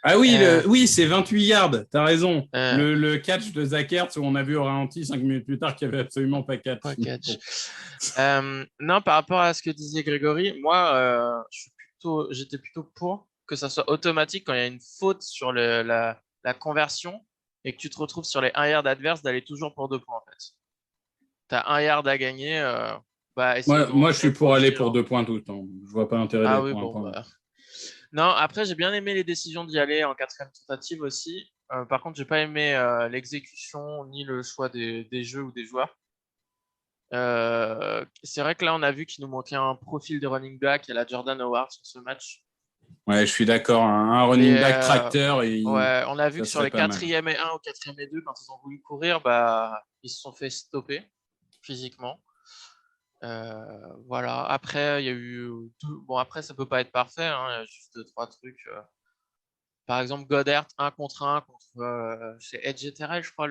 Ah oui, Euh, oui, c'est 28 yards, t'as raison. euh, Le catch de Zach Ertz, où on a vu au ralenti 5 minutes plus tard qu'il n'y avait absolument pas catch. pas catch. Bon. Non, par rapport à ce que disait Grégory, moi, j'étais plutôt pour que ça soit automatique quand il y a une faute sur la conversion et que tu te retrouves sur les 1 yard adverses d'aller toujours pour 2 points, en fait. Tu as 1 yard à gagner, bah, essaye de Moi, je suis rentrer pour aller profil, pour hein. 2 points tout le temps. Je vois pas l'intérêt Ah d'aller oui, pour un bon, point. bah. Non, après, j'ai bien aimé les décisions d'y aller en 4e tentative aussi. Par contre, j'ai pas aimé l'exécution ni le choix des jeux ou des joueurs. C'est vrai que là, on a vu qu'il nous manquait un profil de running back à la Jordan Howard sur ce match. Ouais, je suis d'accord. Un running back tracteur, Ouais, on a vu ça que sur serait les pas mal. 4e et 1 ou 4e et 2, quand ils ont voulu courir, bah, ils se sont fait stopper physiquement. Voilà. Après, il y a eu bon, après, ça peut pas être parfait, hein. Il y a juste 2-3 trucs. Par exemple, Goddard 1 contre 1 contre c'est Edge Terrell, je crois,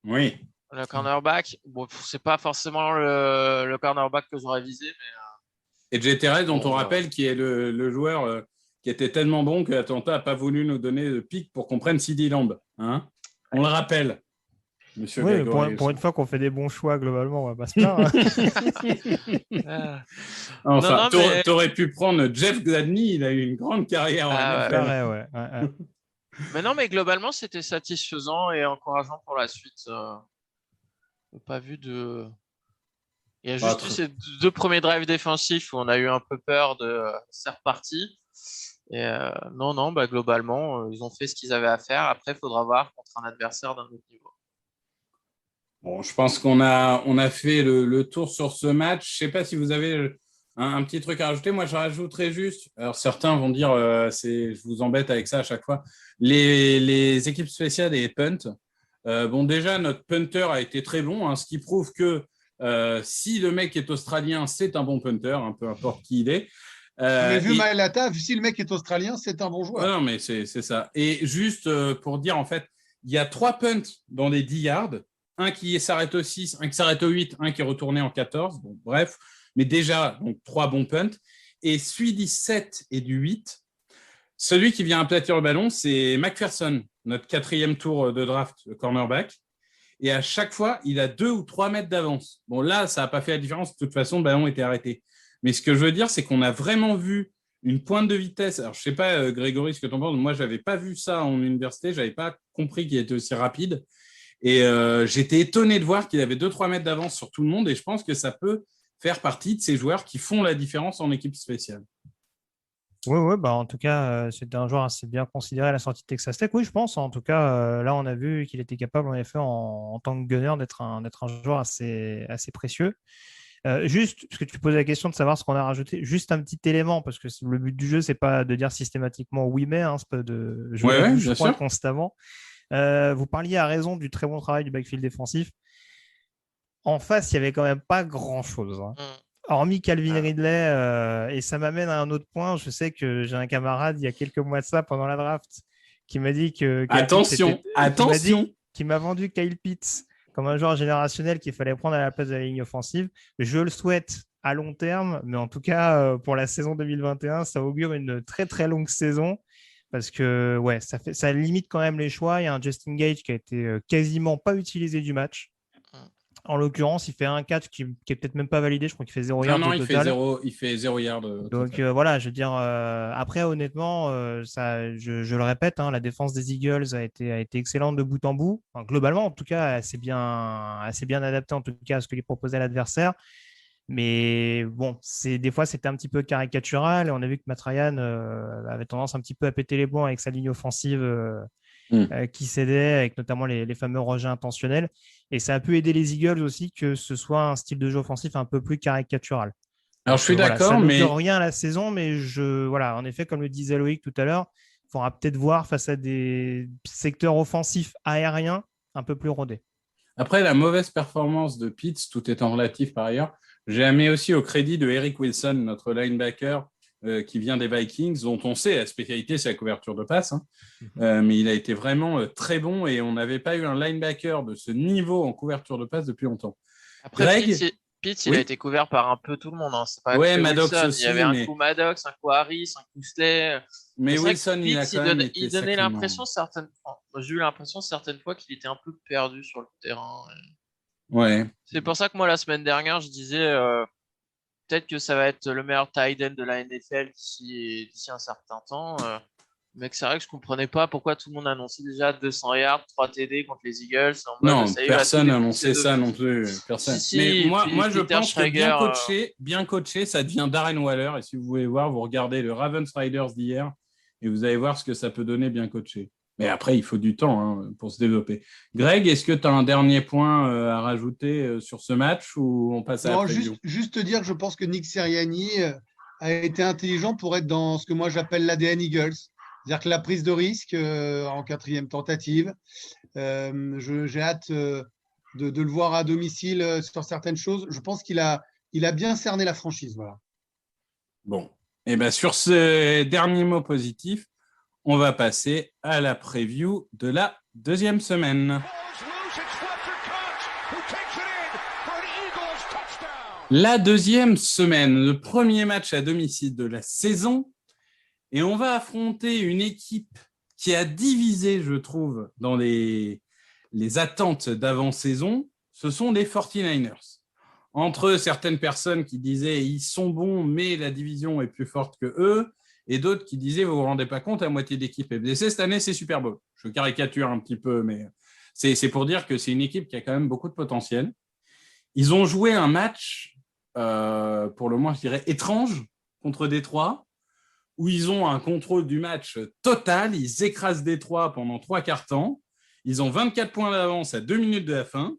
Oui. le cornerback. Bon, c'est pas forcément le cornerback que j'aurais visé, mais Et GTRS, dont bon, on voilà. rappelle, qui est le joueur qui était tellement bon que Atlanta n'a pas voulu nous donner de pic pour qu'on prenne CD Lamb. Hein, on le rappelle, monsieur Oui, mais Grégory. pour une fois qu'on fait des bons choix, globalement, on va pas se plaindre. Ah. Enfin, Non, mais t'aurais pu prendre Jeff Gladney, il a eu une grande carrière en Ah, NFL. Pareil, ouais. mais non, mais globalement, c'était satisfaisant et encourageant pour la suite. Pas vu de. Il y a juste eu ces 2 premiers drives défensifs où on a eu un peu peur de c'est reparti. Et non, bah, globalement, ils ont fait ce qu'ils avaient à faire. Après, il faudra voir contre un adversaire d'un autre niveau. Bon, je pense qu'on a fait le tour sur ce match. Je ne sais pas si vous avez un petit truc à rajouter. Moi, je rajouterais juste. Alors, certains vont dire, je vous embête avec ça à chaque fois. Les équipes spéciales et punt. Bon, déjà, notre punter a été très bon, hein, ce qui prouve que si le mec est australien, c'est un bon punter, hein, peu importe qui il est. Mais vu Maelata, si le mec est australien, c'est un bon joueur. Non, mais c'est ça. Et juste pour dire, en fait, il y a 3 punts dans les 10 yards. Un qui s'arrête au 6, un qui s'arrête au 8, un qui est retourné en 14. Bon, bref, mais déjà, donc 3 bons punts. Et celui du 7 et du 8, celui qui vient aplatir le ballon, c'est McPherson, notre 4e tour de draft, le cornerback. Et à chaque fois, il a 2 ou 3 mètres d'avance. Bon, là, ça n'a pas fait la différence. De toute façon, le ballon était arrêté. Mais ce que je veux dire, c'est qu'on a vraiment vu une pointe de vitesse. Alors, je ne sais pas, Grégory, ce que tu en penses. Moi, je n'avais pas vu ça en université. Je n'avais pas compris qu'il était aussi rapide. Et j'étais étonné de voir qu'il avait 2-3 mètres d'avance sur tout le monde. Et je pense que ça peut faire partie de ces joueurs qui font la différence en équipe spéciale. Oui, bah, en tout cas, c'était un joueur assez bien considéré à la sortie de Texas Tech. Oui, je pense. En tout cas, là, on a vu qu'il était capable, en effet, en tant que gunner, d'être un joueur assez précieux. Juste, parce que tu posais la question de savoir ce qu'on a rajouté, juste un petit élément, parce que le but du jeu, c'est pas de dire systématiquement oui, mais c'est pas de jouer à je crois constamment. Vous parliez à raison du très bon travail du backfield défensif. En face, il n'y avait quand même pas grand-chose. Hein. Hormis Calvin Ridley, et ça m'amène à un autre point. Je sais que j'ai un camarade, il y a quelques mois de ça, pendant la draft, qui m'a dit que... Attention. Qui m'a vendu Kyle Pitts comme un joueur générationnel qu'il fallait prendre à la place de la ligne offensive. Je le souhaite à long terme, mais en tout cas, pour la saison 2021, ça augure une très, très longue saison parce que ouais, ça limite quand même les choix. Il y a un Justin Gage qui a été quasiment pas utilisé du match. En l'occurrence, il fait un catch qui est peut-être même pas validé. Je crois qu'il fait 0 yard au total. Il fait 0 yard. Donc voilà, je veux dire, après, honnêtement, je le répète, hein, la défense des Eagles a été excellente de bout en bout. Enfin, globalement, en tout cas, assez bien adaptée en tout cas à ce que lui proposait l'adversaire. Mais bon, des fois, c'était un petit peu caricatural. Et on a vu que Matt Ryan avait tendance un petit peu à péter les plombs avec sa ligne offensive qui cédait, avec notamment les fameux rejets intentionnels. Et ça a pu aider les Eagles aussi que ce soit un style de jeu offensif un peu plus caricatural. Alors, je suis Voilà, d'accord, ça mais n'augure rien à la saison, mais voilà, en effet, comme le disait Loïc tout à l'heure, il faudra peut-être voir face à des secteurs offensifs aériens un peu plus rodés. après la mauvaise performance de Pitts, tout étant relatif par ailleurs, j'ai mis aussi au crédit de Eric Wilson, notre linebacker qui vient des Vikings, dont on sait la spécialité, c'est la couverture de passe. Hein. Mais il a été vraiment très bon et on n'avait pas eu un linebacker de ce niveau en couverture de passe depuis longtemps. Après, Greg, Pitts, oui. il a été couvert par un peu tout le monde. Hein. C'est pas Ouais, que Maddox Wilson. aussi, Il y avait un mais- coup Maddox, un coup Harris, un coup Slay. Mais C'est vrai que Wilson, il a Pitts, quand même été il donnait sacrément- l'impression j'ai eu l'impression certaines fois qu'il était un peu perdu sur le terrain. Ouais. C'est pour ça que moi, la semaine dernière, je disais peut-être que ça va être le meilleur tight end de la NFL d'ici un certain temps. Mais c'est vrai que je comprenais pas pourquoi tout le monde annonçait déjà 200 yards, 3 TD contre les Eagles. En mode, Non, ça y est, il va personne tout n'a défoncer annoncé ça de- non plus. Personne. Si, Mais et moi, puis moi je Peter pense que Schrager, bien coaché, ça devient Darren Waller. Et si vous voulez voir, vous regardez le Ravens Riders d'hier et vous allez voir ce que ça peut donner bien coaché. Mais après, il faut du temps hein, pour se développer. Greg, est-ce que tu as un dernier point à rajouter sur ce match ou on passe à la Non, preview? juste te dire que je pense que Nick Sirianni a été intelligent pour être dans ce que moi j'appelle l'ADN Eagles. C'est-à-dire que la prise de risque en 4e tentative. J'ai hâte de le voir à domicile sur certaines choses. Je pense qu'il a bien cerné la franchise. Voilà. Bon. Et bien, sur ce dernier mot positif, on va passer à la preview de la deuxième semaine. La deuxième semaine, le premier match à domicile de la saison. Et on va affronter une équipe qui a divisé, je trouve, dans les attentes d'avant-saison. Ce sont les 49ers. Entre certaines personnes qui disaient ils sont bons, mais la division est plus forte que eux, et d'autres qui disaient vous vous rendez pas compte, la moitié d'équipe est blessée. Cette année, c'est Super Bowl. Je caricature un petit peu, mais c'est pour dire que c'est une équipe qui a quand même beaucoup de potentiel. Ils ont joué un match, pour le moins, je dirais, étrange contre Détroit, où ils ont un contrôle du match total. Ils écrasent Détroit pendant 3/4 temps. Ils ont 24 points d'avance à 2 minutes de la fin.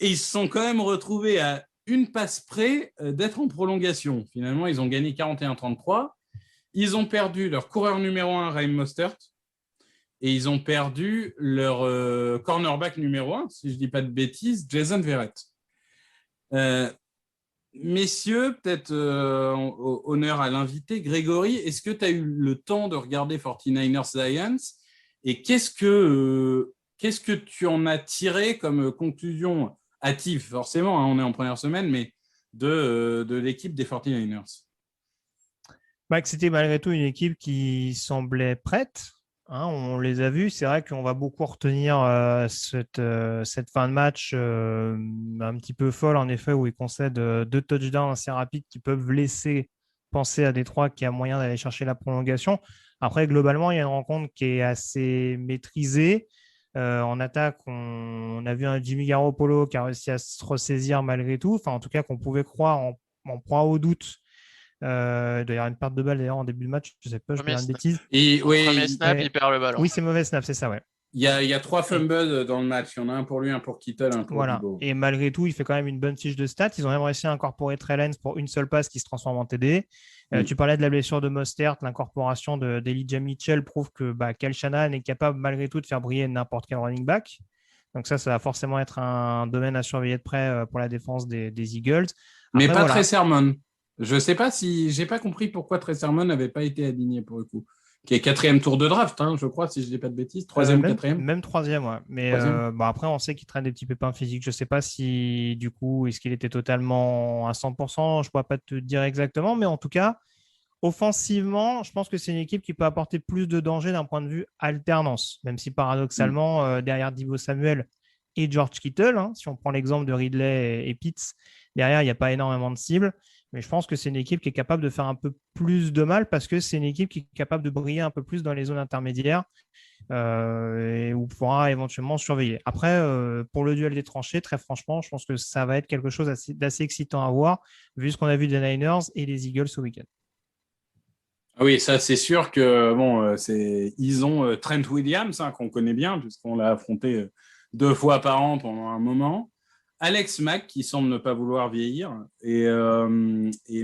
Et ils se sont quand même retrouvés à une passe près d'être en prolongation. Finalement, ils ont gagné 41-33. Ils ont perdu leur coureur numéro 1, Raheem Mostert. Et ils ont perdu leur cornerback numéro 1, si je ne dis pas de bêtises, Jason Verrett. Messieurs, peut-être honneur à l'invité. Grégory, est-ce que tu as eu le temps de regarder 49ers Lions? Et qu'est-ce que tu en as tiré comme conclusion hâtive, forcément, hein, on est en première semaine, mais de l'équipe des 49ers? Que c'était malgré tout une équipe qui semblait prête. Hein, on les a vus. C'est vrai qu'on va beaucoup retenir cette fin de match un petit peu folle, en effet, où ils concèdent 2 touchdowns assez rapides qui peuvent laisser penser à Détroit qui a moyen d'aller chercher la prolongation. Après, globalement, il y a une rencontre qui est assez maîtrisée. En attaque, on a vu un Jimmy Garoppolo qui a réussi à se ressaisir malgré tout. Enfin, en tout cas, qu'on pouvait croire en proie au doute. Il doit y avoir une perte de balle d'ailleurs en début de match. Je ne sais pas, je peux dire une bêtise. Et, oui, Premier snap, il perd le ballon. Oui, c'est mauvais snap, c'est ça, ouais. Il y a 3 fumbles dans le match. Il y en a un pour lui, un pour Kittle, un pour Voilà. Debo. Et malgré tout, il fait quand même une bonne fiche de stats. Ils ont même réussi à incorporer Trey Lance pour une seule passe qui se transforme en TD. Tu parlais de la blessure de Mostert. L'incorporation d'Elijah Mitchell prouve que Kyle Shanahan est capable malgré tout de faire briller n'importe quel running back. Donc ça va forcément être un domaine à surveiller de près pour la défense des Eagles. Mais pas Trey Sermon. Je ne sais pas si j'ai pas compris pourquoi Trey Sermon n'avait pas été aligné pour le coup. Qui est 4e tour de draft, hein, je crois, si je ne dis pas de bêtises. 3e, 4e. Même 3e, ouais. Mais après, on sait qu'il traîne des petits pépins physiques. Je ne sais pas si, du coup, est-ce qu'il était totalement à 100%. Je ne pourrais pas te dire exactement. Mais en tout cas, offensivement, je pense que c'est une équipe qui peut apporter plus de danger d'un point de vue alternance. Même si, paradoxalement, derrière Deebo Samuel et George Kittle, hein, si on prend l'exemple de Ridley et Pitts, derrière, il n'y a pas énormément de cibles. Mais je pense que c'est une équipe qui est capable de faire un peu plus de mal parce que c'est une équipe qui est capable de briller un peu plus dans les zones intermédiaires. et on pourra éventuellement surveiller. Après, pour le duel des tranchées, très franchement, je pense que ça va être quelque chose d'assez excitant à voir, vu ce qu'on a vu des Niners et des Eagles ce week-end. Ah oui, ça c'est sûr que ils ont Trent Williams qu'on connaît bien puisqu'on l'a affronté 2 fois par an pendant un moment. Alex Mack qui semble ne pas vouloir vieillir et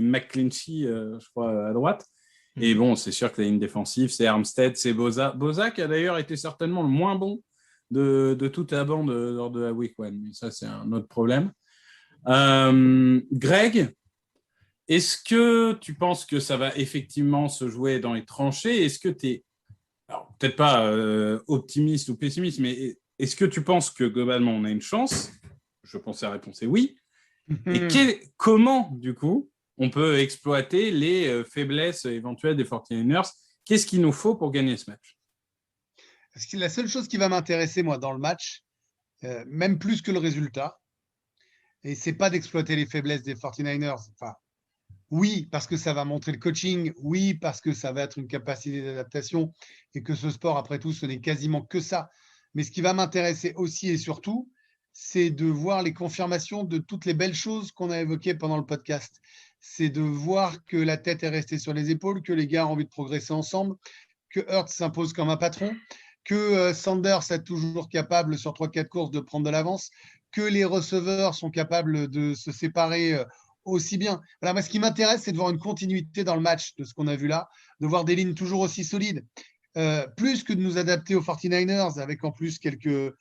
McClinchy, je crois à droite. Et bon, c'est sûr que la ligne défensive, c'est Armstead, c'est Bosa. Bosa qui a d'ailleurs été certainement le moins bon de toute la bande lors de la Week 1. Mais ça, c'est un autre problème. Greg, est-ce que tu penses que ça va effectivement se jouer dans les tranchées? Est-ce que tu es, alors peut-être pas optimiste ou pessimiste, mais est-ce que tu penses que globalement on a une chance? Je pense que la réponse est oui. Et comment, du coup, on peut exploiter les faiblesses éventuelles des 49ers? Qu'est-ce qu'il nous faut pour gagner ce match? Parce que la seule chose qui va m'intéresser, moi, dans le match, même plus que le résultat, et c'est pas d'exploiter les faiblesses des 49ers. Enfin, oui, parce que ça va montrer le coaching. Oui, parce que ça va être une capacité d'adaptation et que ce sport, après tout, ce n'est quasiment que ça. Mais ce qui va m'intéresser aussi et surtout, c'est de voir les confirmations de toutes les belles choses qu'on a évoquées pendant le podcast. C'est de voir que la tête est restée sur les épaules, que les gars ont envie de progresser ensemble, que Hurts s'impose comme un patron, que Sanders est toujours capable sur 3-4 courses de prendre de l'avance, que les receveurs sont capables de se séparer aussi bien. Voilà, moi, ce qui m'intéresse, c'est de voir une continuité dans le match de ce qu'on a vu là, de voir des lignes toujours aussi solides, plus que de nous adapter aux 49ers avec en plus quelques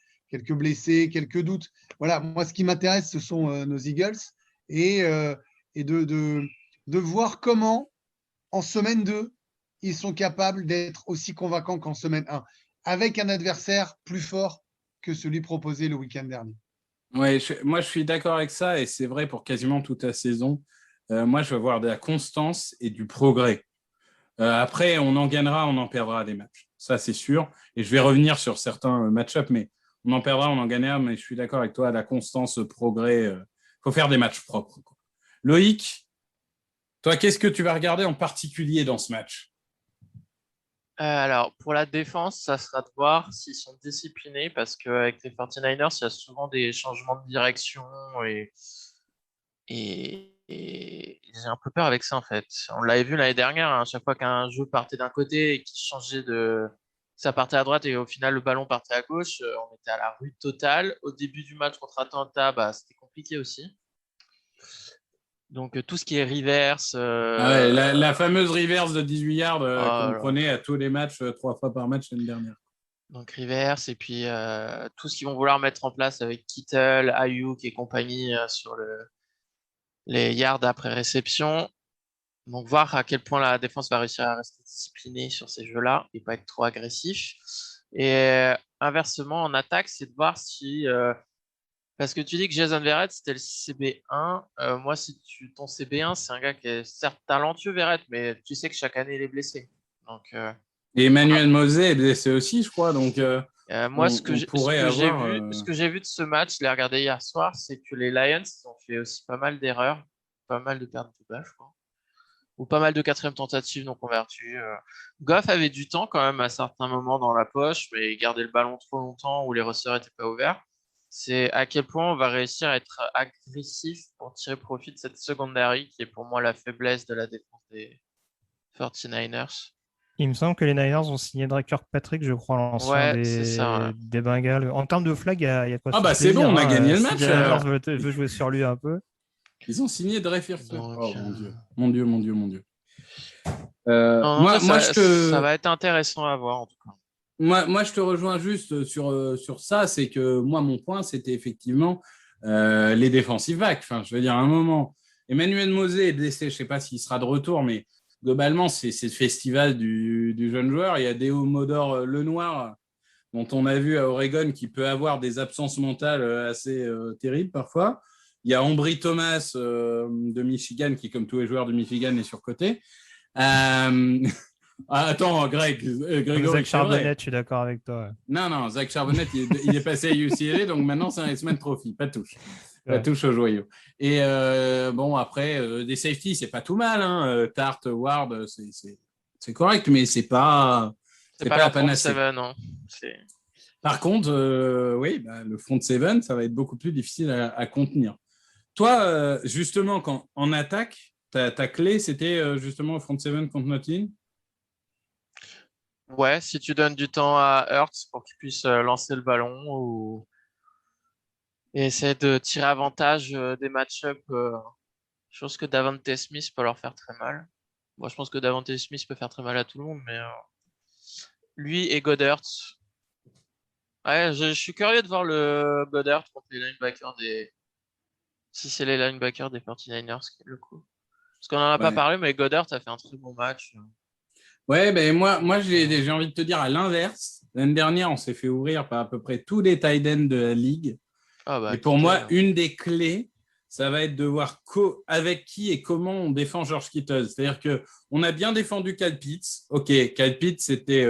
blessés, quelques doutes. Voilà, moi, ce qui m'intéresse, ce sont nos Eagles et de voir comment, en semaine 2, ils sont capables d'être aussi convaincants qu'en semaine 1, avec un adversaire plus fort que celui proposé le week-end dernier. Ouais, moi je suis d'accord avec ça et c'est vrai pour quasiment toute la saison. Moi je veux voir de la constance et du progrès. Après, on en gagnera, on en perdra des matchs. Ça c'est sûr. Et je vais revenir sur certains match-ups, mais on en perdra, on en gagnera. Mais je suis d'accord avec toi, la constance, le progrès. Faut faire des matchs propres, quoi. Loïc, toi, qu'est-ce que tu vas regarder en particulier dans ce match? Alors, pour la défense, ça sera de voir s'ils sont disciplinés parce qu'avec les 49ers, il y a souvent des changements de direction et j'ai un peu peur avec ça en fait. On l'avait vu l'année dernière, hein, à chaque fois qu'un jeu partait d'un côté et qu'il changeait ça partait à droite et au final le ballon partait à gauche, on était à la rue totale. Au début du match contre Atlanta, c'était compliqué aussi. Donc tout ce qui est reverse. La fameuse reverse de 18 yards qu'on là. prenait à tous les matchs, 3 fois par match l'année dernière. Donc reverse et puis tout ce qu'ils vont vouloir mettre en place avec Kittle, Ayuk et compagnie sur les yards après réception. Donc voir à quel point la défense va réussir à rester disciplinée sur ces jeux-là et pas être trop agressif. Et inversement, en attaque, c'est de voir si... parce que tu dis que Jason Verrett, c'était le CB1. Moi, ton CB1, c'est un gars qui est certes talentueux, Verrett, mais tu sais que chaque année, il est blessé. Donc, et Emmanuel Mosey est blessé aussi, je crois. Donc, moi, ce que j'ai vu de ce match, je l'ai regardé hier soir, c'est que les Lions ont fait aussi pas mal d'erreurs, pas mal de pertes de balles, je crois, ou pas mal de quatrième tentatives non converties. Goff avait du temps quand même à certains moments dans la poche, mais il gardait le ballon trop longtemps ou les receveurs n'étaient pas ouverts. C'est à quel point on va réussir à être agressif pour tirer profit de cette secondary qui est pour moi la faiblesse de la défense des 49ers. Il me semble que les Niners ont signé Drake Kirkpatrick, je crois, l'ancien des Bengals. En termes de flag, il y a quoi? Ah c'est bon, on a gagné le match. Si alors veut jouer sur lui un peu. Ils ont signé Drake Kirkpatrick. Oh mon Dieu. Ça va être intéressant à voir en tout cas. Moi, je te rejoins juste sur ça, c'est que moi, mon point, c'était effectivement les defensive backs. Enfin, je veux dire, à un moment, Emmanuel Mosey est blessé, je ne sais pas s'il sera de retour, mais globalement, c'est le festival du jeune joueur. Il y a Deo Modor Lenoir, dont on a vu à Oregon, qui peut avoir des absences mentales assez terribles parfois. Il y a Ambry Thomas de Michigan, qui, comme tous les joueurs de Michigan, est surcoté. Attends, Grégory. Zach Charbonnet, je suis d'accord avec toi. Non, Zach Charbonnet, il est passé à UCLA, donc maintenant c'est un X-Men Trophy, pas touche. Pas touche au joyau. Et bon, après, des safeties, c'est pas tout mal. Hein. Tart, Ward, c'est correct, mais c'est pas C'est pas la leur front panacée. seven, non. Par contre, oui, le front seven, ça va être beaucoup plus difficile à contenir. Toi, justement, quand en attaque, ta clé, c'était justement front seven contre Notin. Ouais, si tu donnes du temps à Hurts pour qu'il puisse lancer le ballon et essayer de tirer avantage des match-up, chose que Davante Smith peut leur faire très mal. Moi, je pense que Davante Smith peut faire très mal à tout le monde, mais lui et Goddard. Ouais, je suis curieux de voir le Goddard contre les linebackers si c'est les linebackers des 49ers, le coup. Parce qu'on en a pas parlé, mais Goddard a fait un très bon match. Ouais, ben moi j'ai envie de te dire à l'inverse. L'année dernière, on s'est fait ouvrir par à peu près tous les tight ends de la ligue. Et pour moi, une des clés, ça va être de voir avec qui et comment on défend George Kittle. C'est-à-dire qu'on a bien défendu Kyle Pitts. OK, Kyle Pitts, c'était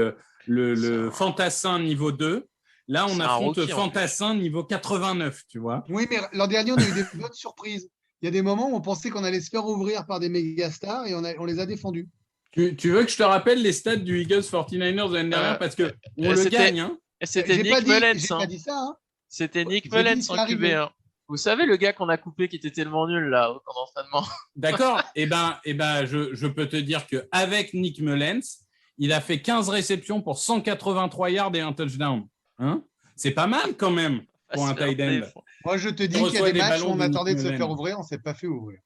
le fantassin niveau 2. Là, on affronte fantassin niveau 89, tu vois. Oui, mais l'an dernier, on a eu des bonnes surprises. Il y a des moments où on pensait qu'on allait se faire ouvrir par des méga stars et on les a défendus. Tu veux que je te rappelle les stats du Eagles 49ers de l'année dernière parce qu'on le gagne. Hein. Et c'était Nick Mullens. J'ai pas dit ça. Hein. C'était Nick Mullens en QB1. Vous savez, le gars qu'on a coupé qui était tellement nul là au camp d'entraînement. D'accord. Eh ben, je peux te dire qu'avec Nick Mullens, il a fait 15 réceptions pour 183 yards et un touchdown. Hein, c'est pas mal quand même pour un tight end. Moi, je te dis qu'il y a des matchs où on attendait de se faire ouvrir, on ne s'est pas fait ouvrir.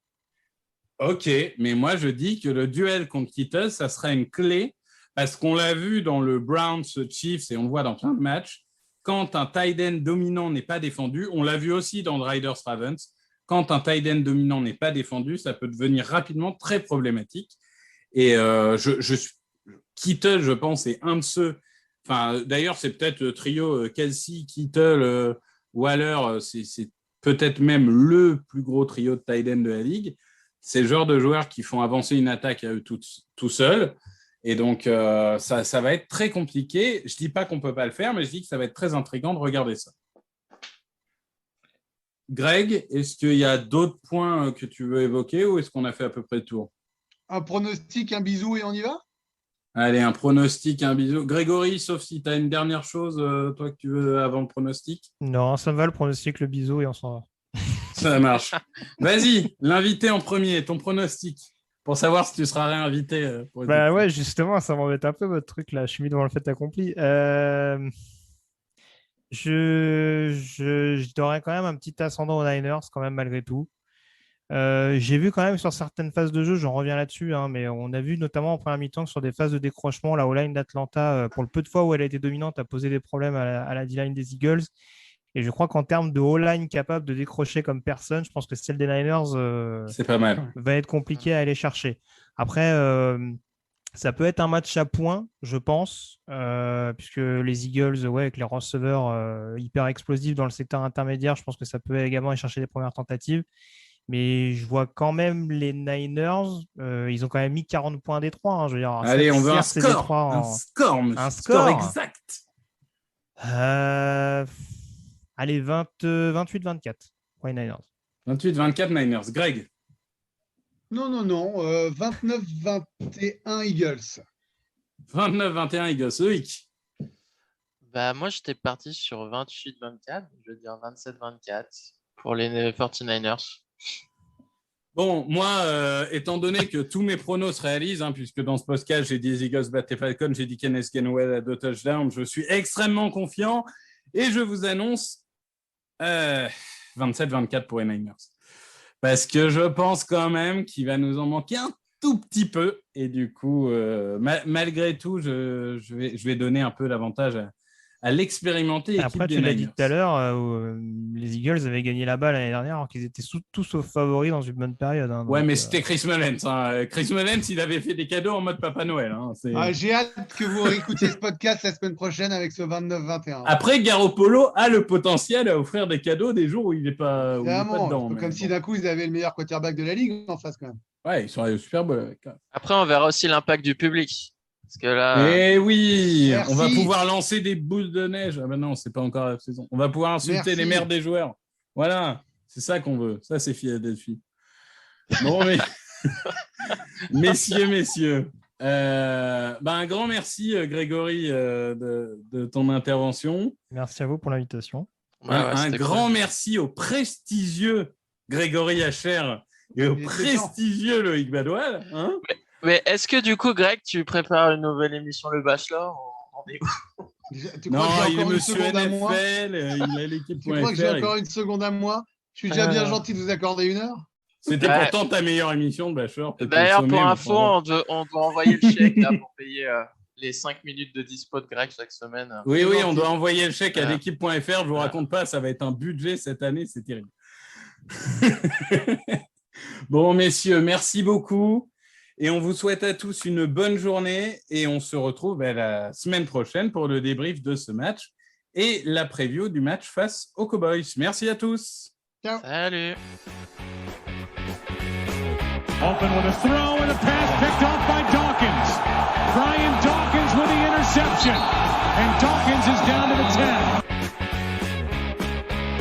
Ok, mais moi, je dis que le duel contre Kittle, ça sera une clé parce qu'on l'a vu dans le Browns Chiefs et on le voit dans plein de matchs. Quand un tight end dominant n'est pas défendu, on l'a vu aussi dans le Riders Ravens, quand un tight end dominant n'est pas défendu, ça peut devenir rapidement très problématique. Et Kittle, je pense, est un de ceux. Enfin, d'ailleurs, c'est peut-être le trio Kelsey, Kittle, Waller, c'est peut-être même le plus gros trio de tight end de la ligue. C'est le genre de joueurs qui font avancer une attaque à eux tout seuls. Et donc, ça va être très compliqué. Je ne dis pas qu'on ne peut pas le faire, mais je dis que ça va être très intriguant de regarder ça. Greg, est-ce qu'il y a d'autres points que tu veux évoquer ou est-ce qu'on a fait à peu près le tour? Un pronostic, un bisou et on y va? Allez, un pronostic, un bisou. Grégory, sauf si tu as une dernière chose, toi, que tu veux avant le pronostic. Non, ça me va le pronostic, le bisou et on s'en va. Ça marche. Vas-y, l'invité en premier, ton pronostic, pour savoir si tu seras réinvité. Ouais, justement, ça m'embête un peu votre truc là. Je suis mis devant le fait accompli. Je donnerais quand même un petit ascendant aux Niners, quand même, malgré tout. J'ai vu quand même sur certaines phases de jeu, j'en reviens là-dessus, hein, mais on a vu notamment en première mi-temps que sur des phases de décrochement, la O-line d'Atlanta, pour le peu de fois où elle a été dominante, a posé des problèmes à la D-line des Eagles. Et je crois qu'en termes de O-line capable de décrocher comme personne, je pense que celle des Niners c'est pas mal. Va être compliqué à aller chercher. Après, ça peut être un match à points, je pense, puisque les Eagles, avec les receveurs hyper explosifs dans le secteur intermédiaire, je pense que ça peut également aller chercher les premières tentatives. Mais je vois quand même les Niners, ils ont quand même mis 40 points à Détroit. Hein, je veux dire, allez, on veut un score. Un score exact. Allez, 28-24 pour les Niners. 28-24 Niners. Greg? Non. 29-21 Eagles. 29-21 Eagles. Loïc? Bah, moi, j'étais parti sur 28-24. Je veux dire 27-24 pour les 49ers. Bon, moi, étant donné que tous mes pronos se réalisent, hein, puisque dans ce podcast, j'ai dit les Eagles battent les Falcons, j'ai dit Kenneth Gainwell à 2 touchdowns, je suis extrêmement confiant et je vous annonce 27-24 pour les Niners. Parce que je pense quand même qu'il va nous en manquer un tout petit peu. Et du coup, malgré tout, je vais donner un peu l'avantage à l'expérimenter. Après, tu l'as dit tout à l'heure, les Eagles avaient gagné la balle l'année dernière alors qu'ils étaient tous sauf favoris dans une bonne période. Hein, ouais, mais c'était Chris Mullens. Hein. Chris Mullens, il avait fait des cadeaux en mode Papa Noël. Hein. J'ai hâte que vous réécoutiez ce podcast la semaine prochaine avec ce 29-21. Après, Garoppolo a le potentiel à offrir des cadeaux des jours où il n'est pas, dedans. Comme si d'un coup, ils avaient le meilleur quarterback de la ligue en face quand même. Ouais, ils sont allés au Super Bowl. Après, on verra aussi l'impact du public. Parce que là... Eh oui, merci. On va pouvoir lancer des boules de neige. Ah ben non, c'est pas encore la saison. On va pouvoir insulter les mères des joueurs. Voilà, c'est ça qu'on veut. Ça, c'est Philadelphie. Bon, mais... messieurs, Un grand merci, Grégory, de ton intervention. Merci à vous pour l'invitation. Un grand merci au prestigieux Grégory Hacher et au prestigieux Loïc Badoil. Hein, mais est-ce que du coup, Greg, tu prépares une nouvelle émission, Le Bachelor? Non, il est monsieur NFL, il a l'équipe.fr. Tu crois que j'ai encore une seconde à moi? Je suis déjà bien gentil de vous accorder 1 heure. C'était pourtant ta meilleure émission de Bachelor. D'ailleurs, pour info, on doit envoyer le chèque là, pour payer les 5 minutes de dispo de Greg chaque semaine. Oui, on doit envoyer le chèque à l'équipe.fr. Je vous raconte pas, ça va être un budget cette année, c'est terrible. Bon, messieurs, merci beaucoup. Et on vous souhaite à tous une bonne journée. Et on se retrouve la semaine prochaine pour le débrief de ce match et la preview du match face aux Cowboys. Merci à tous. Ciao. Salut. Open with a throw and a pass picked off by Dawkins. Brian Dawkins with the interception. And Dawkins is down to the 10.